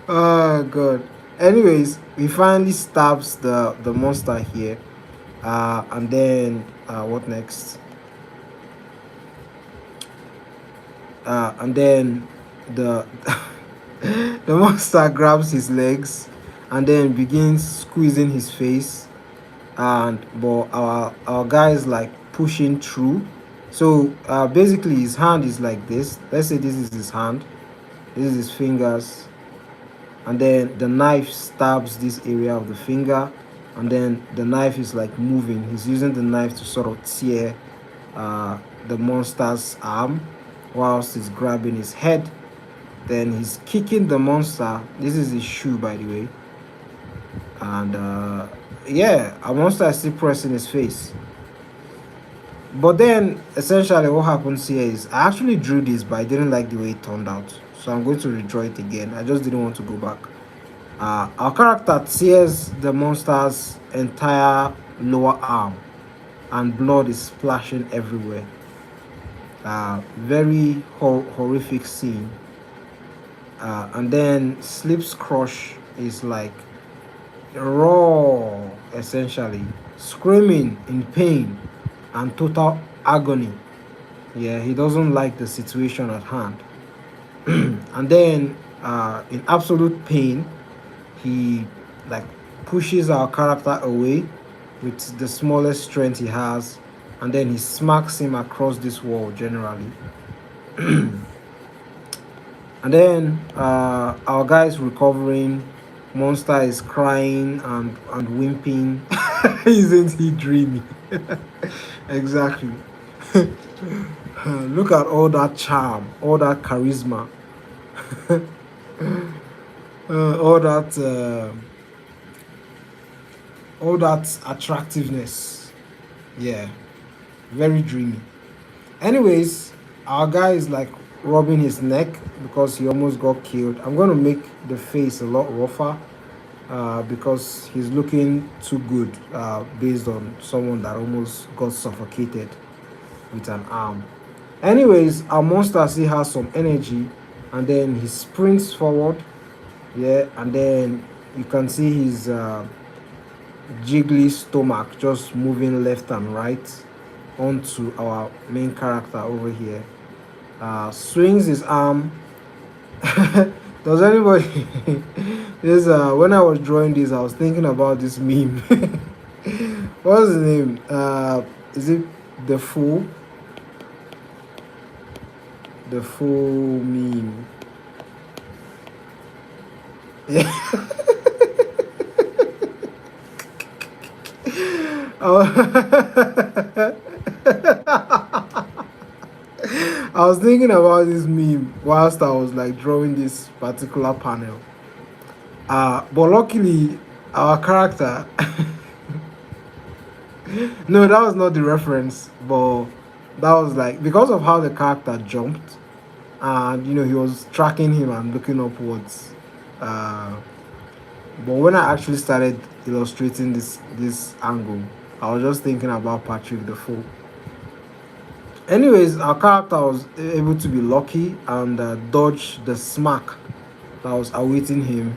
Speaker 1: Oh god. Anyways, he finally stabs the monster here, and then what next? And then the the monster grabs his legs and then begins squeezing his face, but our guy is like pushing through. So basically his hand is like this. Let's say this is his hand, this is his fingers, and then the knife stabs this area of the finger, and then the knife is like moving. He's using the knife to sort of tear the monster's arm whilst he's grabbing his head. Then he's kicking the monster. This is his shoe, by the way. And a monster is still pressing his face. But then essentially what happens here is I actually drew this, but I didn't like the way it turned out, so I'm going to redraw it again. I just didn't want to go back. Our character tears the monster's entire lower arm, and blood is splashing everywhere. Very horrific scene. And then Sleep's crush is like raw, essentially screaming in pain and total agony. Yeah, he doesn't like the situation at hand. And then, in absolute pain, he like pushes our character away with the smallest strength he has, and then he smacks him across this wall generally. And then our guy is recovering. Monster is crying and whimpering. Isn't he dreamy? Exactly. Look at all that charm, all that charisma, all that attractiveness. Yeah, very dreamy. Anyways, our guy is like rubbing his neck because he almost got killed. I'm going to make the face a lot rougher because he's looking too good based on someone that almost got suffocated with an arm. Anyways, our monster still has some energy, and then he sprints forward. Yeah, and then you can see his jiggly stomach just moving left and right onto our main character over here. Swings his arm. Does anybody? This when I was drawing this, I was thinking about this meme. What's the name? Is it the fool? The fool meme. Yeah. I was thinking about this meme whilst I was like drawing this particular panel. But luckily, our character. No, that was not the reference, but that was like because of how the character jumped, and he was tracking him and looking upwards. But when I actually started illustrating this angle, I was just thinking about Patrick the Fool. Anyways, our character was able to be lucky and dodge the smack that was awaiting him,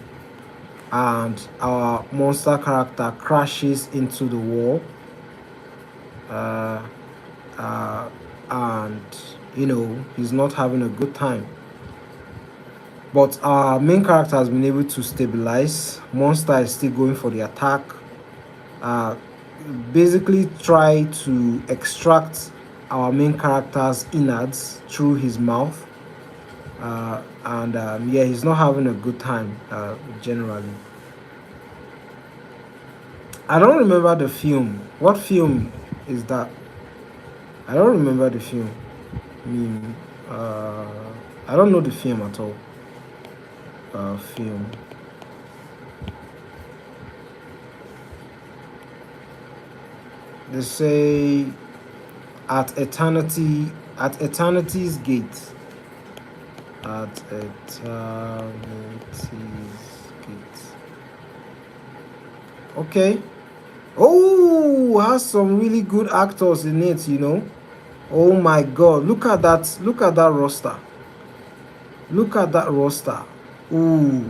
Speaker 1: and our monster character crashes into the wall. Uh, and he's not having a good time. But our main character has been able to stabilize. Monster is still going for the attack. Uh, Basically, try to extract our main character's innards through his mouth. And yeah, he's not having a good time generally. I don't remember the film. What film is that? I don't remember the film. I don't know the film at all. Film. They say at eternity's gate. At eternity's gate. Okay. Oh, has some really good actors in it. Oh my god, look at that roster. Look at that roster. Ooh.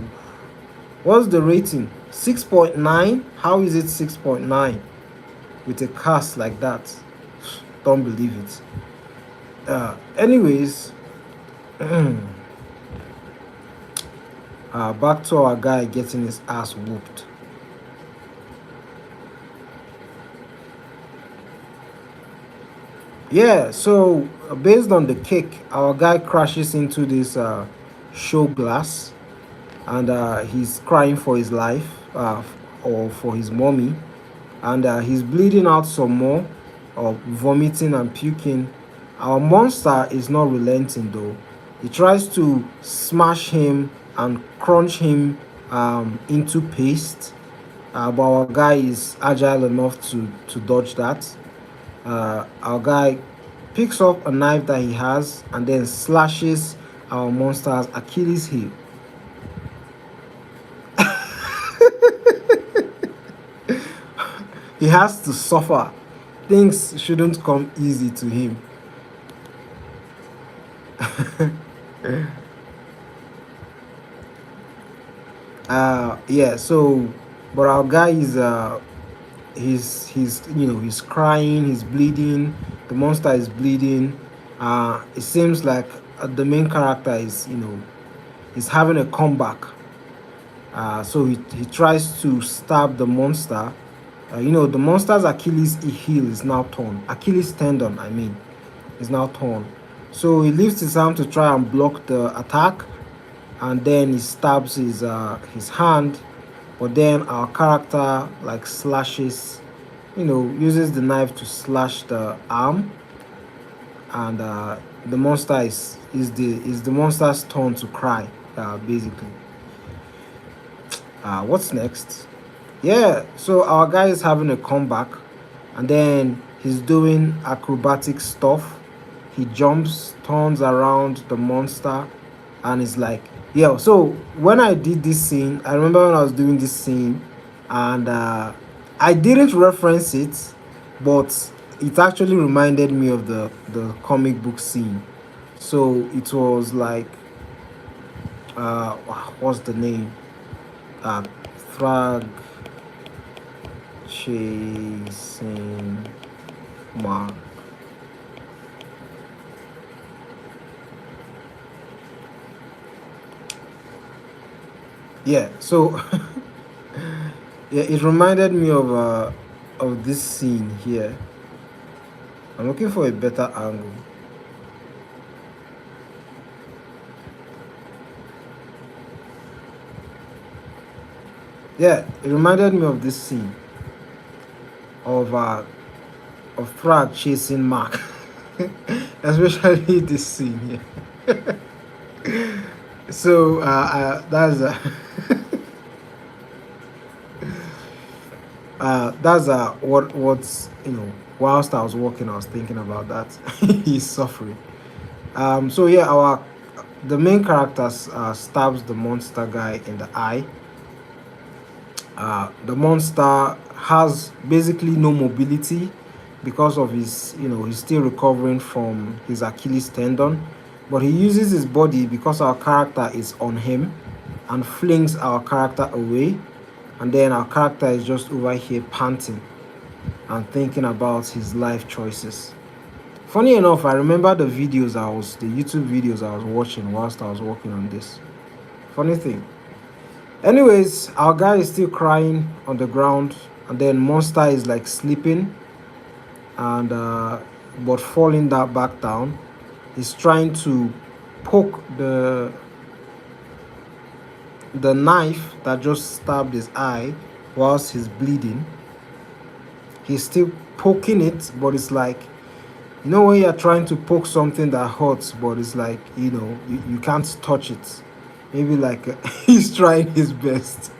Speaker 1: What's the rating? 6.9? How is it 6.9 with a cast like that? Don't believe it. Anyways, back to our guy getting his ass whooped. Yeah, so based on the kick, our guy crashes into this show glass, and he's crying for his life or for his mommy, and he's bleeding out some more, or vomiting and puking. Our monster is not relenting though. He tries to smash him and crunch him into paste, but our guy is agile enough to dodge that. Our guy picks up a knife that he has and then slashes our monster's Achilles heel. He has to suffer. Things shouldn't come easy to him. Yeah, so but our guy is he's he's crying, he's bleeding, the monster is bleeding. It seems like the main character is is having a comeback. So he tries to stab the monster. The monster's Achilles heel is now torn. Achilles tendon, I mean, is now torn. So he lifts his arm to try and block the attack, and then he stabs his hand. But then our character like slashes, uses the knife to slash the arm, and the monster is the monster's turn to cry, basically. What's next? Yeah, so our guy is having a comeback, and then he's doing acrobatic stuff. He jumps, turns around the monster, and is like, yeah. So when I did this scene, I remember when I was doing this scene, and I didn't reference it, but it actually reminded me of the comic book scene. So it was like, what's the name? Thrag chasing Mark. Yeah, so yeah, it reminded me of this scene here. I'm looking for a better angle. Yeah, it reminded me of this scene of Thrag chasing Mark, especially this scene here. So that's what's whilst I was walking, I was thinking about that. He's suffering. So yeah, our the main character stabs the monster guy in the eye. The monster has basically no mobility because of his, he's still recovering from his Achilles tendon, but he uses his body because our character is on him and flings our character away, and then our character is just over here panting and thinking about his life choices. Funny enough, I remember the YouTube videos I was watching whilst I was working on this. Funny thing. Anyways, our guy is still crying on the ground, and then monster is like sleeping, and but falling that back down. He's trying to poke the knife that just stabbed his eye whilst he's bleeding. He's still poking it, but it's like, when you're trying to poke something that hurts, but it's like, you can't touch it. Maybe like he's trying his best.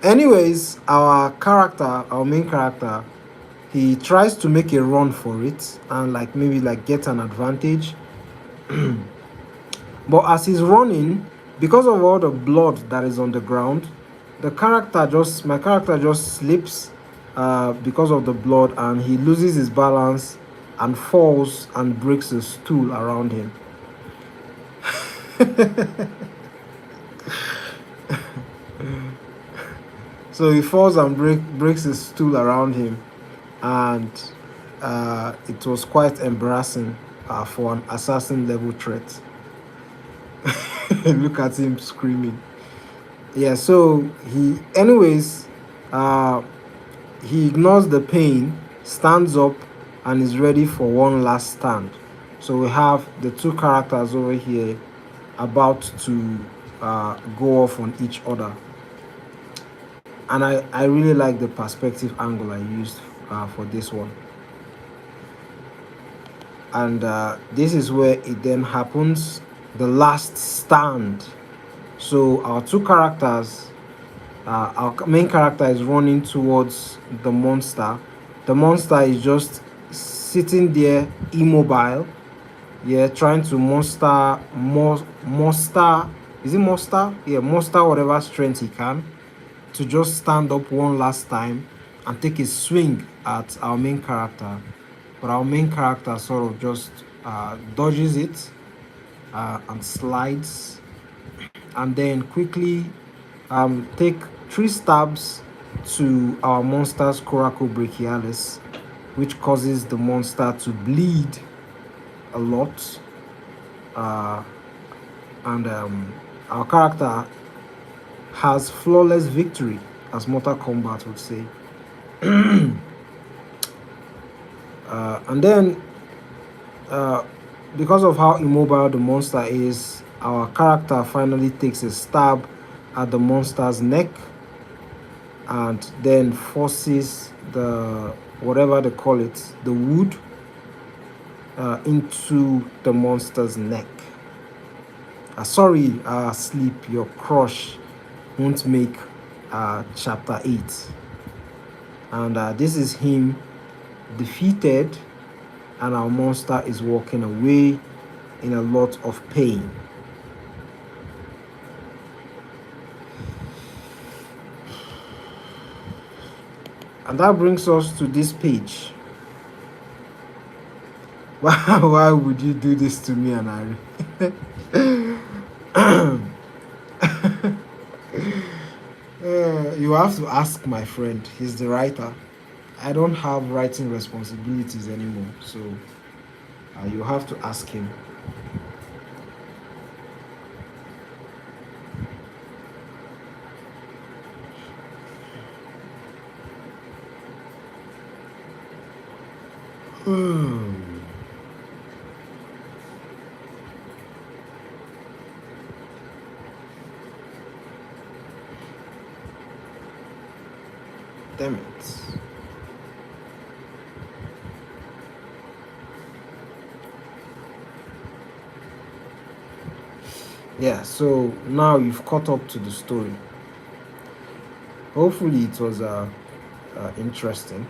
Speaker 1: Anyways, our main character, he tries to make a run for it and like maybe like get an advantage. But as he's running, because of all the blood that is on the ground, my character just slips because of the blood, and he loses his balance and falls and breaks a stool around him. So he falls and breaks his stool around him, and it was quite embarrassing for an assassin level threat. Look at him screaming. Yeah, so he ignores the pain, stands up, and is ready for one last stand. So we have the two characters over here about to go off on each other. And I really like the perspective angle I used for this one. And this is where it then happens, the last stand. So our two characters, our main character is running towards the monster. The monster is just sitting there immobile, trying to muster, is it muster? Yeah, muster whatever strength he can to just stand up one last time and take a swing at our main character. But our main character sort of just dodges it and slides, and then quickly 3 stabs to our monster's coracle brachialis, which causes the monster to bleed a lot. And our character has flawless victory, as Mortal Kombat would say. And then, because of how immobile the monster is, our character finally takes a stab at the monster's neck and then forces the, whatever they call it, the wood, into the monster's neck. Sorry, Sleep, your crush won't make chapter 8. And this is him defeated, and our monster is walking away in a lot of pain. And that brings us to this page. Why would you do this to me, Anari? You have to ask my friend. He's the writer. I don't have writing responsibilities anymore, so you have to ask him. Damn it. Yeah, so now you've caught up to the story. Hopefully it was interesting.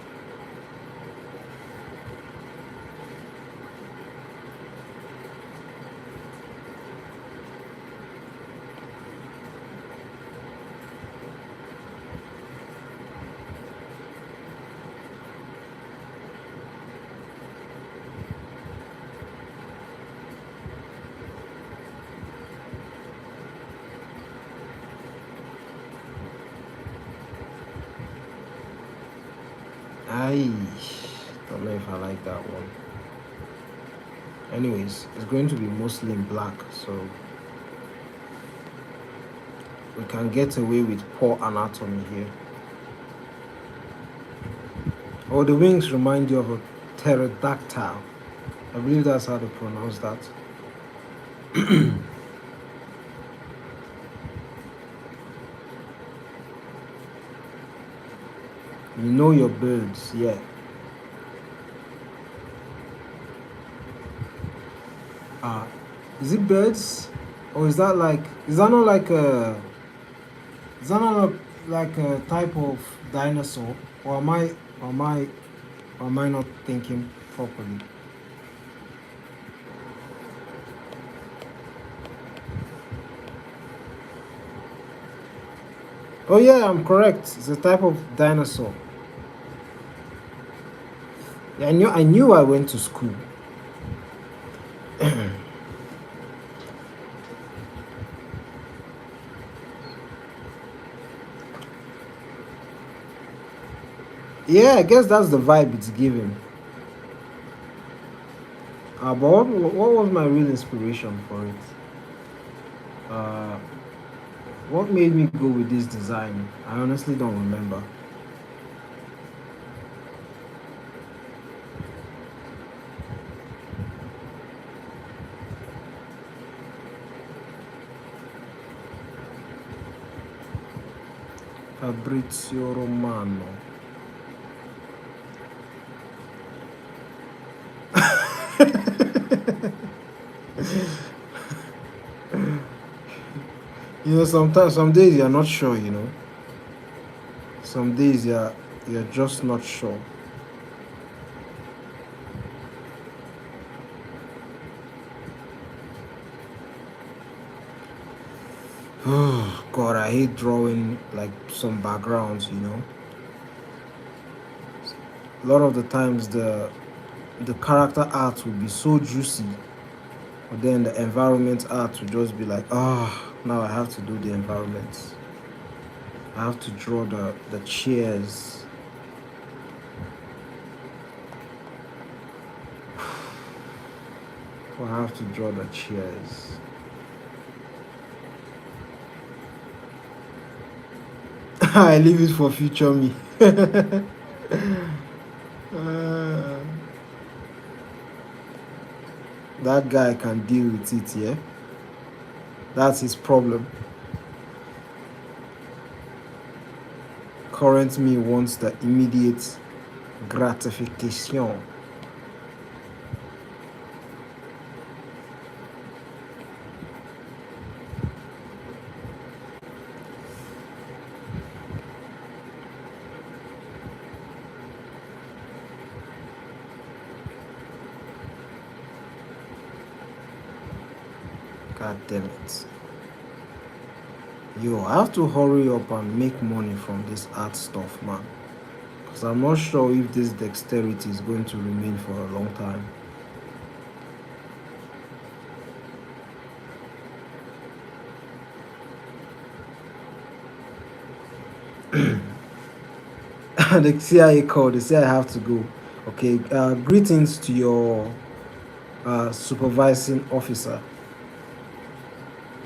Speaker 1: I don't know if I like that one. Anyways, it's going to be mostly in black, so we can get away with poor anatomy here. Oh, the wings remind you of a pterodactyl. I believe that's how to pronounce that. You know your birds, yeah. Is it birds, or is that not like a type of dinosaur, or am I not thinking properly? Oh yeah, I'm correct. It's a type of dinosaur. Yeah, I knew I went to school. Yeah, I guess that's the vibe it's giving. But what was my real inspiration for it? What made me go with this design? I honestly don't remember. Fabrizio Romano. Sometimes, some days you're not sure, Some days you're just not sure. Oh God, I hate drawing like some backgrounds, A lot of the times the character art will be so juicy, but then the environment art will just be like, now I have to do the environments. I have to draw the chairs. I have to draw the chairs. I leave it for future me. Uh, that guy can deal with it, yeah? That's his problem. Current me wants the immediate gratification. God damn it. Yo, I have to hurry up and make money from this art stuff, man. Because I'm not sure if this dexterity is going to remain for a long time. The CIA called, they say I have to go. Okay, greetings to your supervising officer.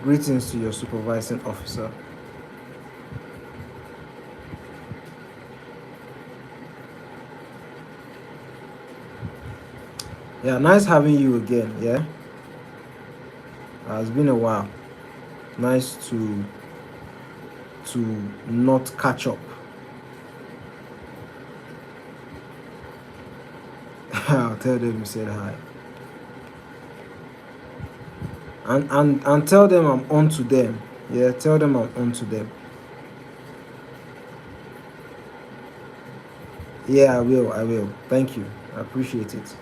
Speaker 1: Greetings to your supervising officer. Yeah, nice having you again. Yeah, it's been a while. Nice to not catch up. I'll tell them you said hi. And tell them I'm on to them. Yeah, tell them I'm on to them. Yeah, I will. Thank you. I appreciate it.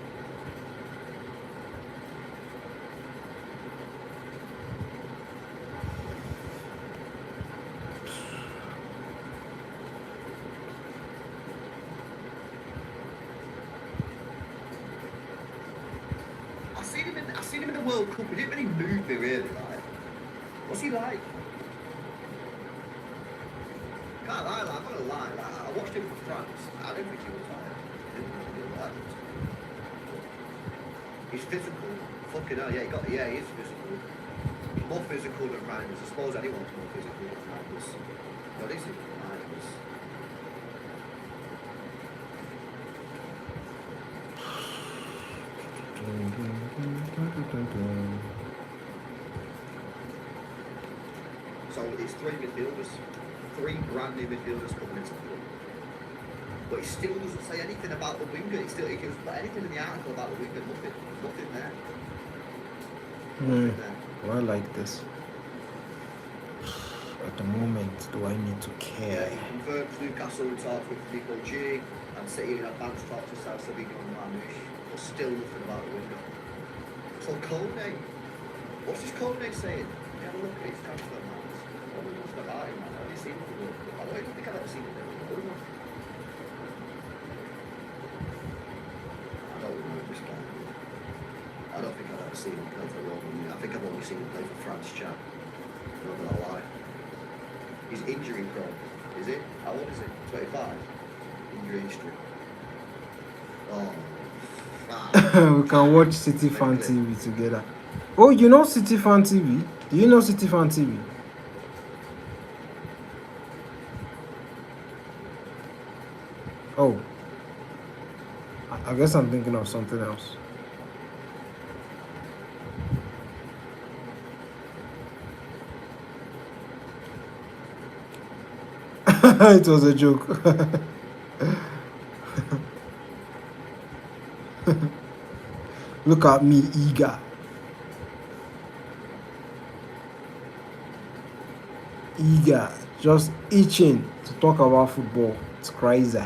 Speaker 2: I seen him in the World Cup. He didn't really move me really. Like, what's he like? Can't lie, like, I'm not gonna lie. Like, I watched him for France. I don't think he was like. I didn't really like him. He's physical. Fucking hell, yeah, he is physical. He's more physical than Reinders. I suppose anyone's more physical than Reinders. What is he? Reinders. So it's three midfielders. Three brand new midfielders coming into the club. But he still doesn't say anything about the winger. He doesn't put anything in the article about the winger. Nothing there. Nothing there.
Speaker 1: Well, I like this. At the moment, do I need to care?
Speaker 2: Yeah, he confirms Newcastle in talks with Nico G and City in advanced talks with South Sevilla and Marnish. But still nothing about the winger. So Kone, what's his Kone saying? Yeah, look at his transfer plans. What was nothing about him, man? Have you seen him? I don't think I've ever seen him. I don't remember this guy. I don't think I've ever seen him play for Roma. I think I've only seen him play for France, chap. I'm not gonna lie. He's injury prone, is it? How old is he? 25? Injury history. Oh,
Speaker 1: We can watch City Fan TV together. Oh, you know City Fan TV? Do you know City Fan TV? Oh, I guess I'm thinking of something else. It was a joke. Look at me, eager, just itching to talk about football. It's crazy.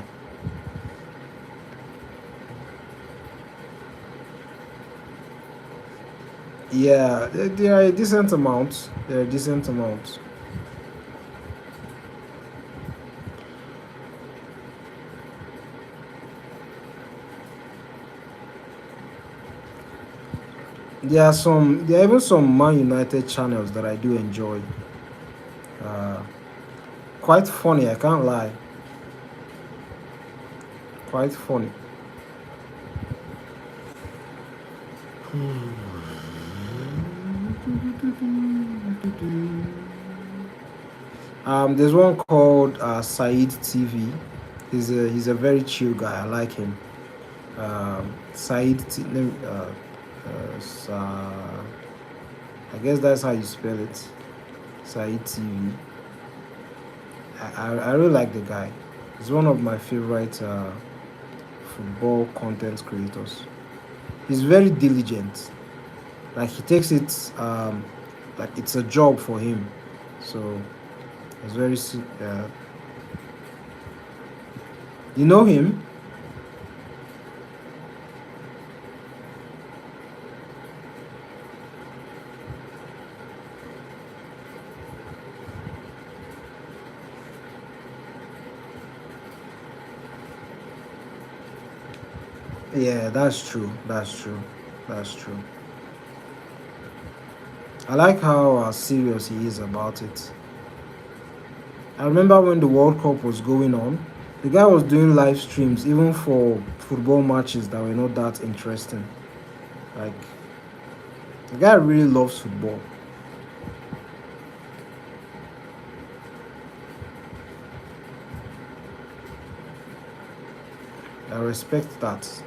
Speaker 1: Yeah, there are a decent amount. There are decent amounts. There are even some Man United channels that I do enjoy. quite funny. I can't lie. Quite funny. There's one called Said TV. He's a very chill guy. I like him. Said. I guess that's how you spell it. Said TV. I really like the guy. He's one of my favorite football content creators. He's very diligent. Like he takes it like it's a job for him. So it's very. You know him? Yeah, that's true. That's true. That's true. I like how serious he is about it. I remember when the World Cup was going on, the guy was doing live streams even for football matches that were not that interesting. Like the guy really loves football. I respect that.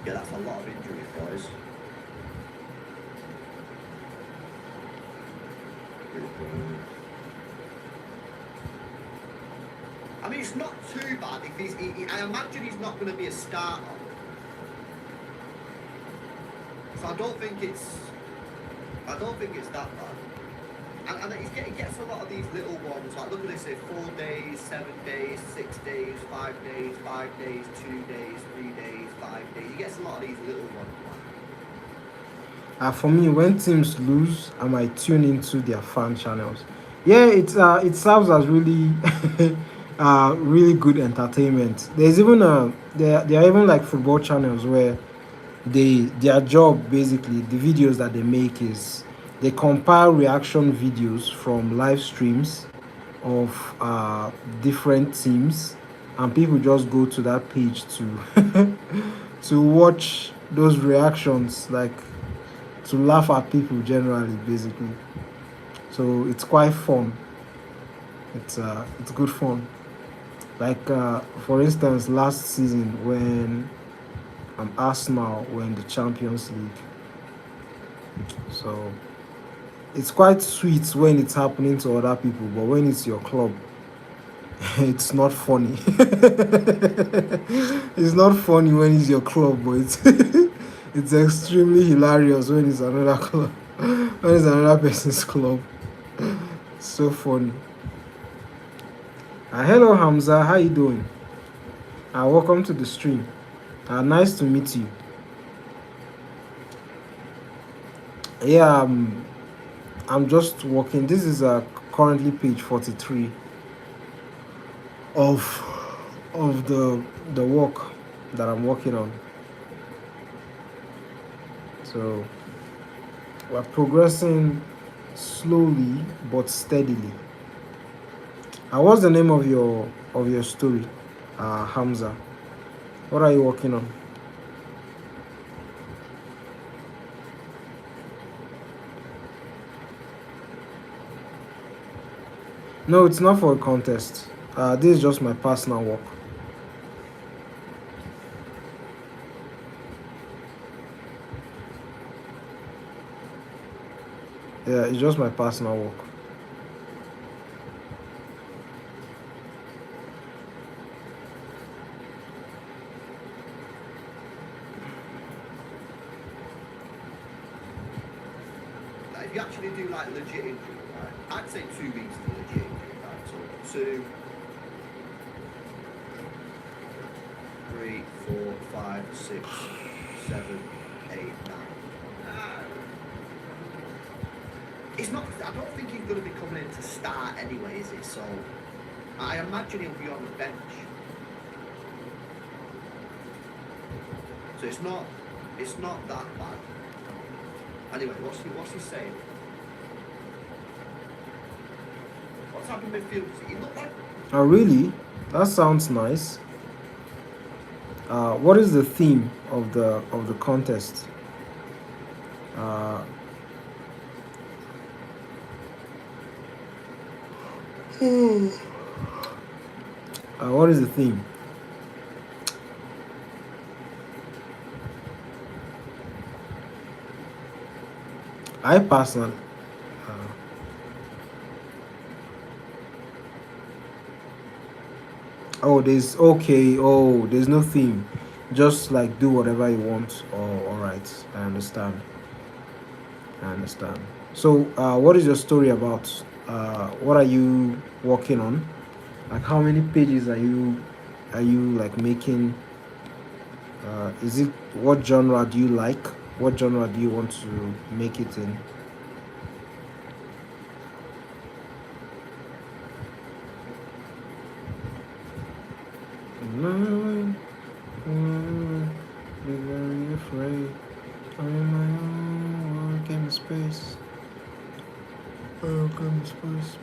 Speaker 2: Yeah, that's a lot of injuries, boys. I mean, it's not too bad if I imagine he's not going to be a starter. So I don't think it's that bad. And he gets a lot of these little ones. Like look at this: 4 days, 7 days, 6 days, 5 days, 5 days, 2 days, 3 days, 5 days. He gets a lot of these little ones.
Speaker 1: For me, when teams lose, I might tune into their fan channels. Yeah, it serves as really really good entertainment. There's even there are even like football channels where their job basically the videos that they make is they compile reaction videos from live streams of different teams, and people just go to that page to to watch those reactions, like to laugh at people generally, basically. So it's quite fun. It's good fun. Like for instance, last season when Arsenal were in the Champions League, so it's quite sweet when it's happening to other people, but when it's your club, it's not funny. It's not funny when it's your club, but it's it's extremely hilarious when it's another club, when it's another person's club. It's so funny. Hello Hamza, how you doing? Welcome to the stream. Nice to meet you. Yeah, I'm just working. This is currently page 43 of the work that I'm working on. So we're progressing slowly but steadily. What's the name of your story, Hamza? What are you working on? No, it's not for a contest. This is just my personal work. Yeah, it's just my personal work.
Speaker 2: Like, if you actually do like legit injury, right? I'd say 2 weeks is a legit injury, right? So 2, 3, 4, 5, 6, 7, 8, 9. It's not. I don't think he's going to be coming in to start anyway, is he? So I imagine he'll be on the bench. So it's not that bad. Anyway, what's he saying? What's happened midfield? He looked like.
Speaker 1: Oh, really? That sounds nice. What is the theme of the contest? What is the theme? I personally. Oh, there's okay. Oh, there's no theme. Just like do whatever you want. Oh, all right. I understand. So, what is your story about? What are you working on? Like, how many pages are you like making? Is it what genre do you like? What genre do you want to make it in? Be very afraid. I'm in my own world. Give me space. Oh, give me space.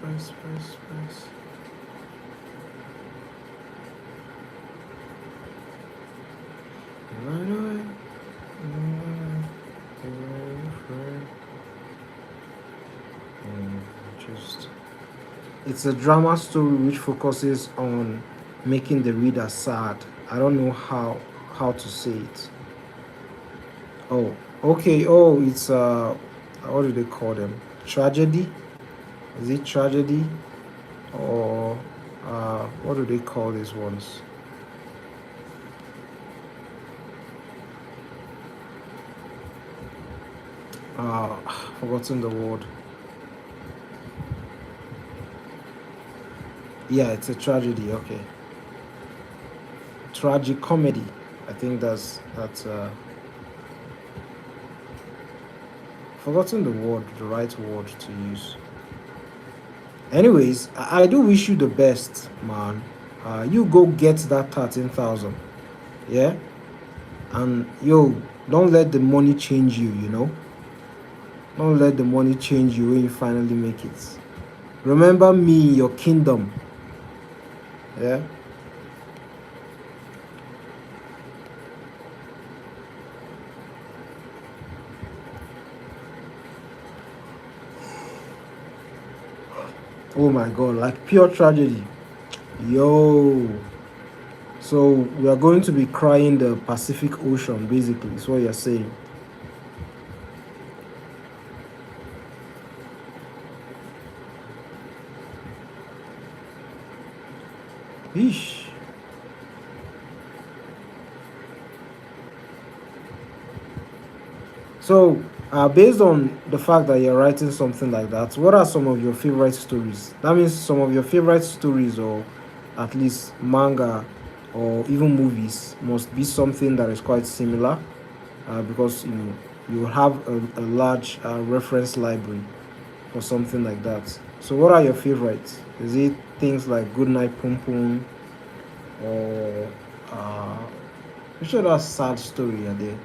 Speaker 1: Right away. Be very afraid. Just. It's a drama story which focuses on making the reader sad. I don't know how to say it. Oh, okay. Oh, it's what do they call them? Tragedy? Is it tragedy? Or what do they call these ones? Forgotten the word. Yeah, it's a tragedy. Okay, tragic comedy. I think that's forgotten the word, the right word to use. Anyways, I do wish you the best, man. You go get that 13,000. Yeah, and yo, don't let the money change you. You know, don't let the money change you when you finally make it. Remember me in your kingdom. Yeah. Oh my god, like pure tragedy. Yo. So we are going to be crying the Pacific Ocean, basically, is what you're saying. Yeesh. So, based on the fact that you're writing something like that, what are some of your favorite stories? That means some of your favorite stories, or at least manga, or even movies, must be something that is quite similar, because you have a large reference library or something like that. So, what are your favorites? Is it things like Goodnight Pum Pum, or which other sad story are there?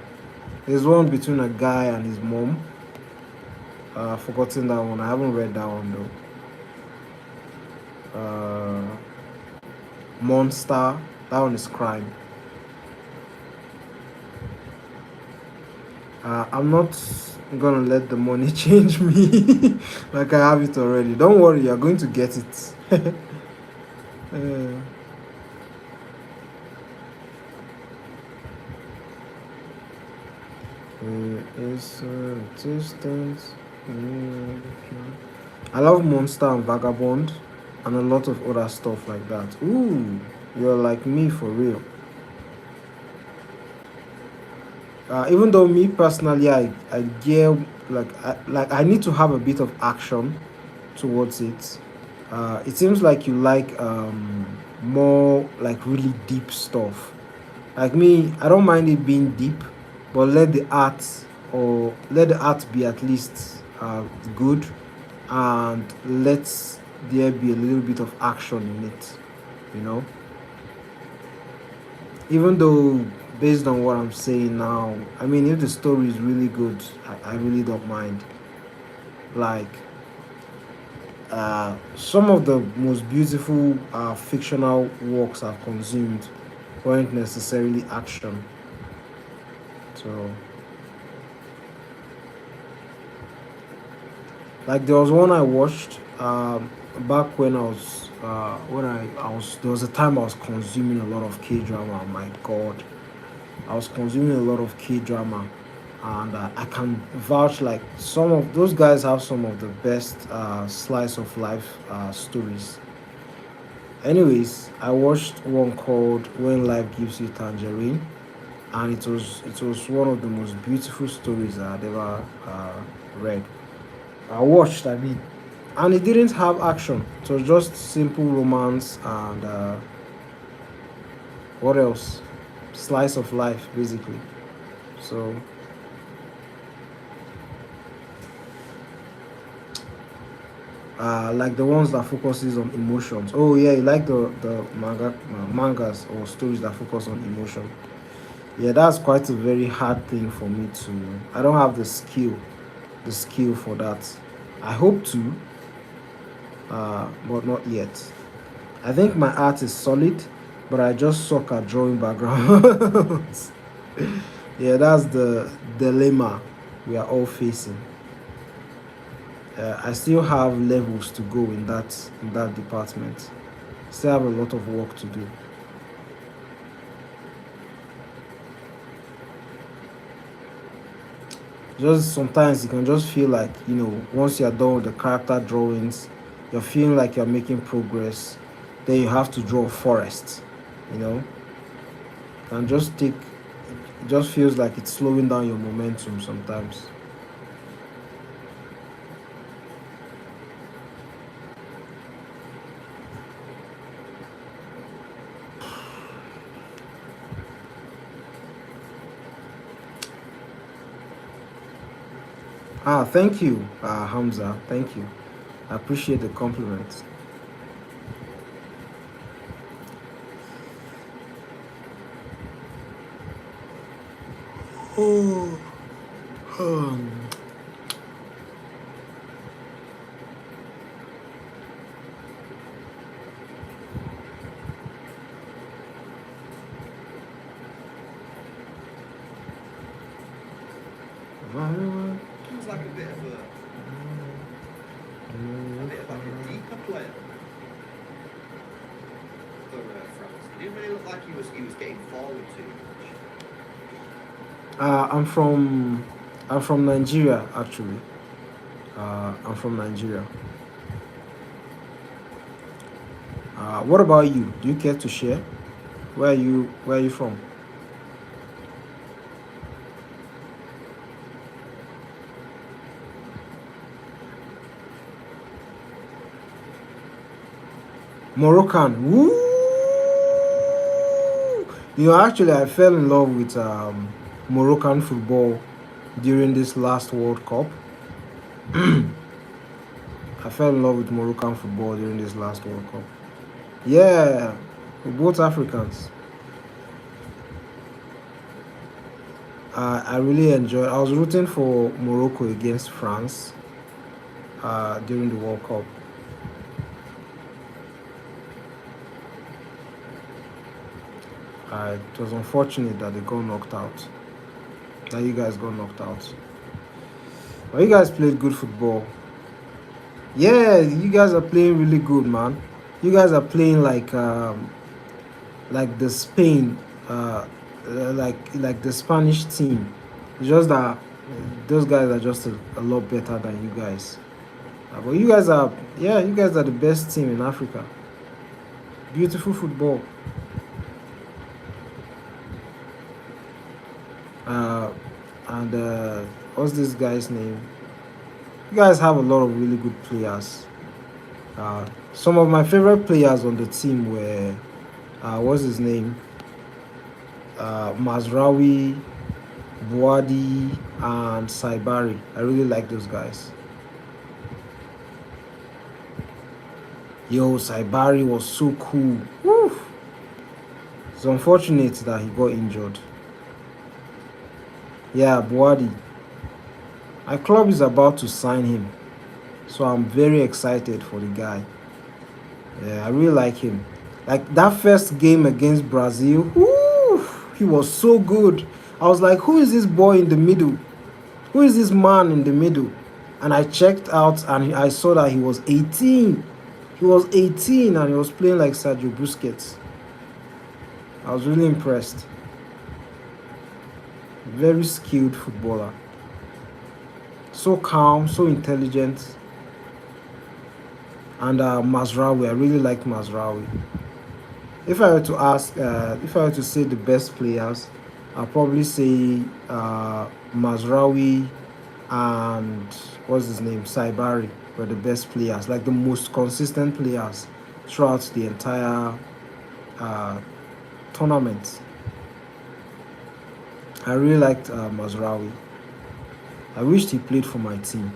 Speaker 1: There's one between a guy and his mom. I've forgotten that one. I haven't read that one though. Monster. That one is crime. I'm not gonna let the money change me like I have it already. Don't worry, you're going to get it. Is distance. I love Monster and Vagabond and a lot of other stuff like that. Ooh, you're like me for real. Even though me personally, I gear like I need to have a bit of action towards it. It seems like you like more like really deep stuff. Like me, I don't mind it being deep, but let the art be at least good, and let there be a little bit of action in it, you know. Even though, based on what I'm saying now, I mean, if the story is really good, I really don't mind. Like, some of the most beautiful fictional works I've consumed weren't necessarily action. So, like, there was one I watched back when I was there was a time I was consuming a lot of K drama. My God, I was consuming a lot of K drama, and I can vouch, like, some of those guys have some of the best slice of life stories. Anyways, I watched one called When Life Gives You Tangerine, and it was one of the most beautiful stories I had ever read. I watched, I mean, and it didn't have action. It was just simple romance and what else? Slice of life, basically. So, like the ones that focuses on emotions. Oh yeah, you like the mangas or stories that focus on emotion. Yeah, that's quite a very hard thing for me to. I don't have the skill for that. I hope to, but not yet. I think my art is solid, but I just suck at drawing backgrounds. Yeah, that's the dilemma we are all facing. I still have levels to go in that department. Still have a lot of work to do. Just sometimes you can just feel like, once you're done with the character drawings, you're feeling like you're making progress. Then you have to draw a forest. You know, and just take. It just feels like it's slowing down your momentum sometimes. Thank you, Hamza. Thank you. I appreciate the compliment. Oh, um,
Speaker 2: Seems like a bit of like a deeper player for France. He didn't really look like he was getting forward too much.
Speaker 1: I'm from Nigeria, actually. I'm from Nigeria. What about you? Do you care to share? Where are you from? Moroccan. Woo! Actually, I fell in love with Moroccan football during this last World Cup. I fell in love with Moroccan football during this last World Cup. Yeah, we're both Africans. I really enjoyed. I was rooting for Morocco against France during the World Cup. It was unfortunate that they got knocked out. That you guys got knocked out. But you guys played good football. Yeah, you guys are playing really good, man. You guys are playing like the Spain, like the Spanish team. It's just that those guys are just a lot better than you guys. But you guys are the best team in Africa. Beautiful football. Uh, and what's this guy's name? You guys have a lot of really good players. Some of my favorite players on the team were what's his name? Mazraoui, Boadi, and Saibari. I really like those guys. Yo, Saibari was so cool. Woo. It's unfortunate that he got injured. Yeah, Boadi. My club is about to sign him, so I'm very excited for the guy. Yeah, I really like him. Like that first game against Brazil, woo, he was so good. I was like, who is this boy in the middle? Who is this man in the middle? And I checked out and I saw that he was 18. He was 18 and he was playing like Sergio Busquets. I was really impressed. Very skilled footballer. So calm, so intelligent. And Mazraoui, I really like Mazraoui. If I were to ask, if I were to say the best players, I'll probably say Mazraoui and what's his name, Saibari were the best players, like the most consistent players throughout the entire tournament. I really liked Mazraoui. I wished he played for my team.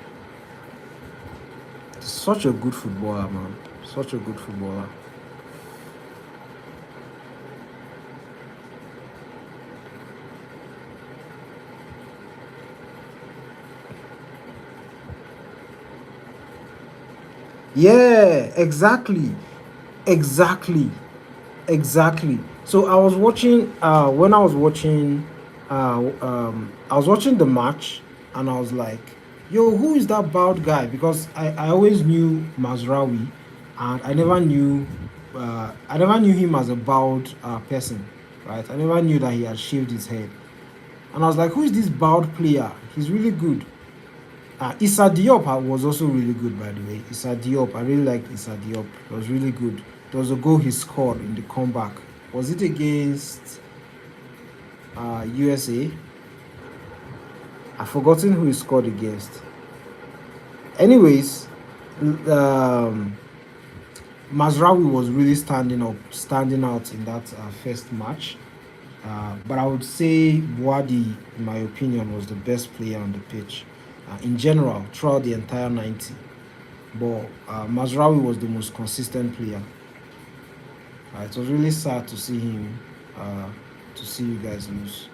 Speaker 1: Such a good footballer, man. Such a good footballer. Yeah, exactly. Exactly. Exactly. So I was watching when I was watching the match and I was like, yo, who is that bald guy? Because I always knew Mazraoui and I never knew him as a bald person, right? I never knew that he had shaved his head. And I was like, who is this bald player? He's really good. Issa Diop was also really good, by the way. Issa Diop, I really liked Issa Diop. It was really good. There was a goal he scored in the comeback. Was it against USA? I've forgotten who he scored against. Anyways, Mazraoui was really standing out in that first match. But I would say Boadi, in my opinion, was the best player on the pitch in general throughout the entire 90. But Mazraoui was the most consistent player. It was really sad to see him, to see you guys lose.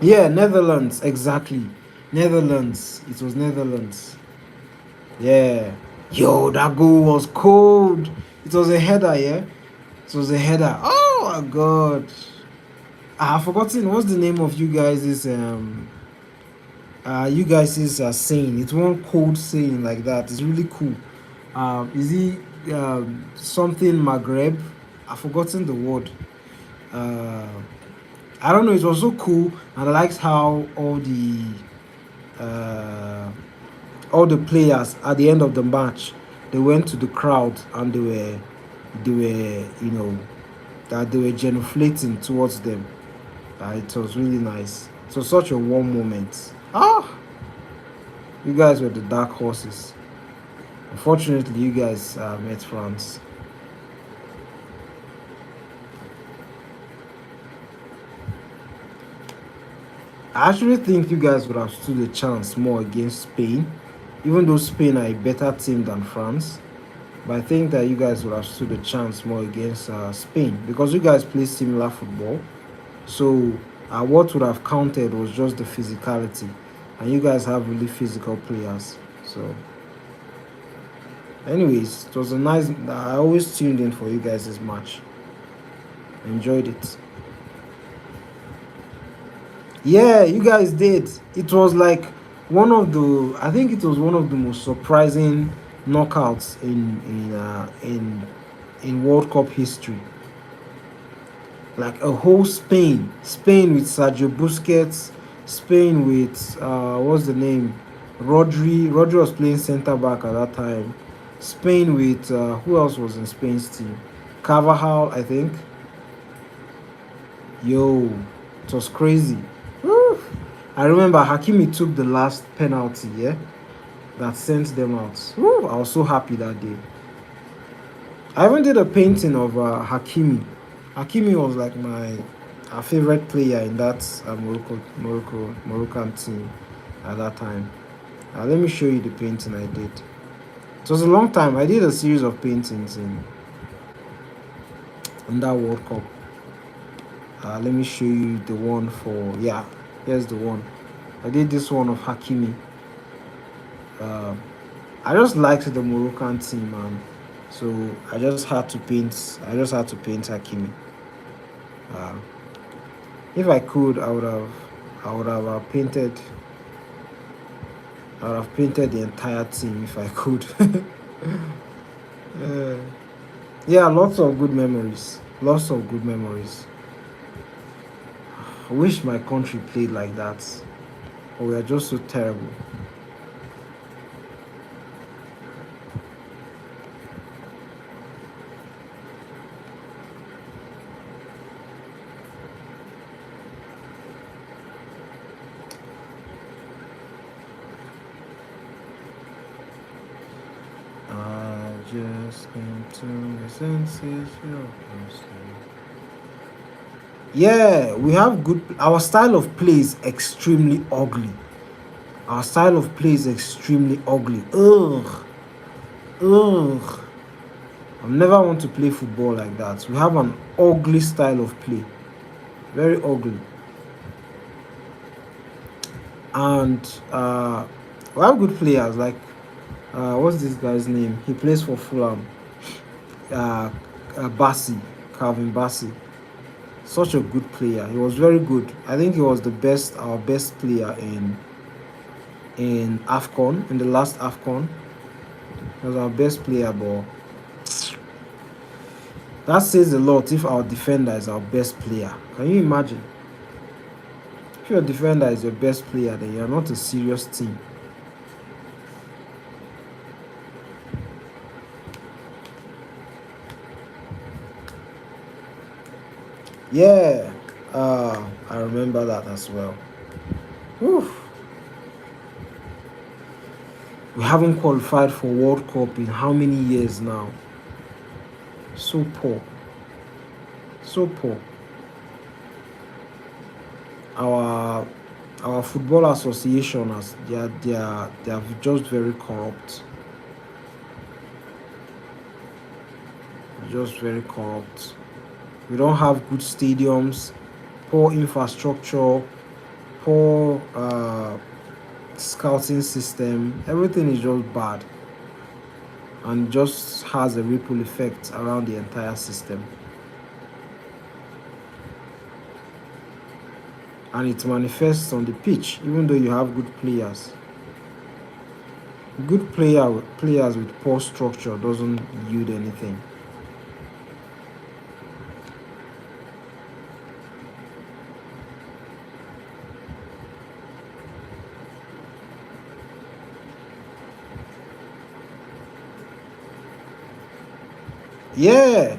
Speaker 1: Yeah, Netherlands, exactly. Netherlands. It was Netherlands. Yeah. Yo, that goal was cold. It was a header, yeah? It was a header. Oh my god. I've forgotten what's the name of you guys' saying. It's one cold saying like that. It's really cool. Is he something Maghreb? I've forgotten the word. I don't know. It was so cool, and I liked how all the players at the end of the match, they went to the crowd and they were that they were genuflating towards them. It was really nice. It was such a warm moment. You guys were the dark horses. Unfortunately, you guys met France. I actually think you guys would have stood a chance more against Spain, even though Spain are a better team than France. But I think that you guys would have stood a chance more against Spain because you guys play similar football. So what would have counted was just the physicality, and you guys have really physical players. So, anyways, it was a nice. I always tuned in for you guys' match. Enjoyed it. Yeah, you guys did. It was like I think it was one of the most surprising knockouts in World Cup history. Like a whole Spain with Sergio Busquets, Spain with what's the name, Rodri. Rodri was playing centre back at that time. Spain with who else was in Spain's team? Carvajal, I think. Yo, it was crazy. Woo. I remember Hakimi took the last penalty, yeah, that sent them out. Woo, I was so happy that day. I even did a painting of Hakimi. Hakimi was like my our favorite player in that Moroccan team at that time. Let me show you the painting I did. It was a long time. I did a series of paintings in that World Cup. Let me show you the one for, yeah, here's the one. I did this one of Hakimi. I just liked the Moroccan team, man. So I just had to paint Hakimi. If I could, I would have painted the entire team if I could. Yeah, lots of good memories. I wish my country played like that, but we are just so terrible. I just came to my senses. Yeah, we have good. Our style of play is extremely ugly. Ugh. I never want to play football like that. We have an ugly style of play, very ugly. And we have good players like what's this guy's name? He plays for Fulham. Calvin Bassey. Such a good player. He was very good. I think he was our best player in AFCON, in the last AFCON. He was our best player, but that says a lot if our defender is our best player. Can you imagine? If your defender is your best player, then you're not a serious team. Yeah, I remember that as well. Whew. We haven't qualified for World Cup in how many years now? So poor. Our football association they are just very corrupt. We don't have good stadiums, poor infrastructure, poor scouting system. Everything is just bad, and just has a ripple effect around the entire system. And it manifests on the pitch, even though you have good players. Players with poor structure doesn't yield anything. Yeah,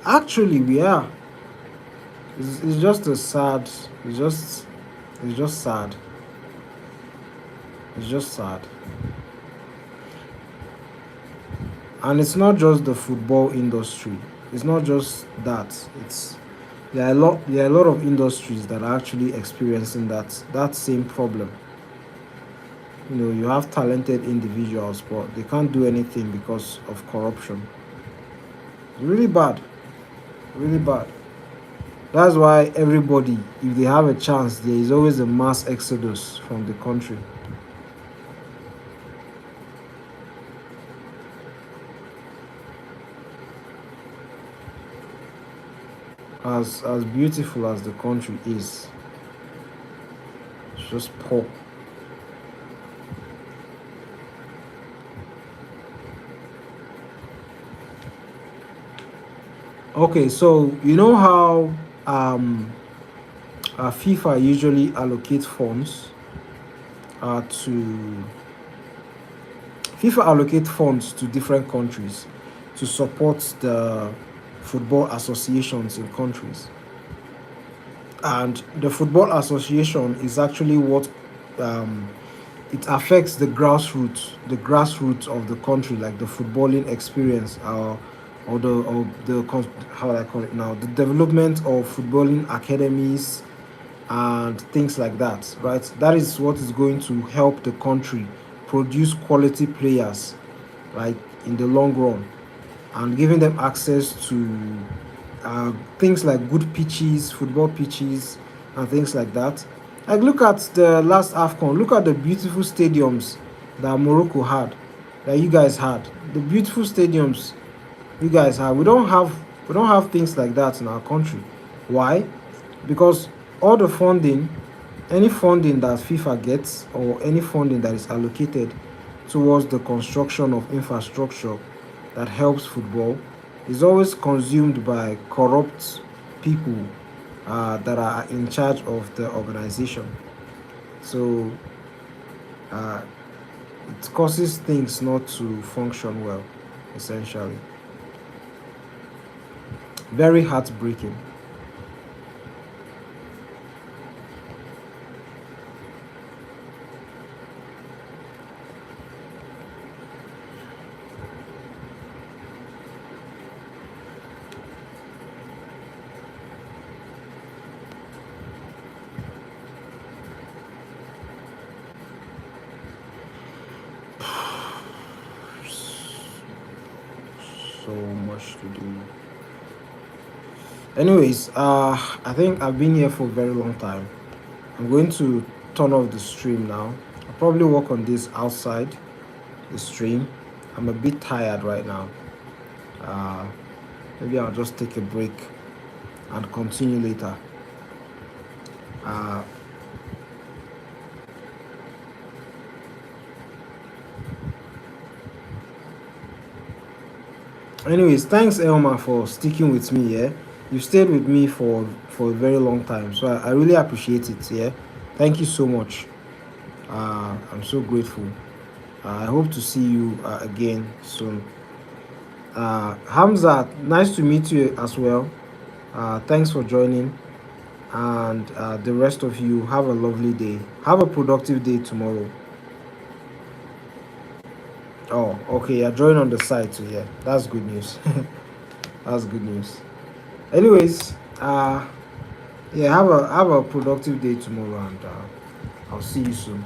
Speaker 1: actually we are. It's just sad. It's just sad. And it's not just the football industry. It's not just that. There are a lot of industries that are actually experiencing that same problem. You know, you have talented individuals, but they can't do anything because of corruption. It's really bad. That's why everybody, if they have a chance, there is always a mass exodus from the country. As beautiful as the country is, it's just poor. Okay, so you know how FIFA usually allocates funds to different countries to support the football associations in countries. And the football association is actually what it affects the grassroots of the country, like the footballing experience how do I call it now, the development of footballing academies and things like that, right? That is what is going to help the country produce quality players, like in the long run, and giving them access to things like good pitches, football pitches, and things like that. Like look at the last AFCON. Look at the beautiful stadiums that Morocco had, that you guys had. The beautiful stadiums you guys have. We don't have things like that in our country. Why? Because all the funding, any funding that FIFA gets or any funding that is allocated towards the construction of infrastructure that helps football is always consumed by corrupt people that are in charge of the organization. So uh, it causes things not to function well, essentially. Very heartbreaking. So much to do. Anyways, I think I've been here for a very long time. I'm going to turn off the stream now. I'll probably work on this outside the stream. I'm a bit tired right now. Uh, Maybe I'll just take a break and continue later. Uh, Anyways, thanks Elma for sticking with me. Yeah, you stayed with me for a very long time, so I really appreciate it. Yeah, thank you so much. I'm so grateful. I hope to see you again soon. Hamza, nice to meet you as well. Thanks for joining, and the rest of you have a lovely day. Have a productive day tomorrow. Oh, okay, you're joining on the side too. Yeah, that's good news. That's good news. Anyways, yeah, have a productive day tomorrow, and I'll see you soon.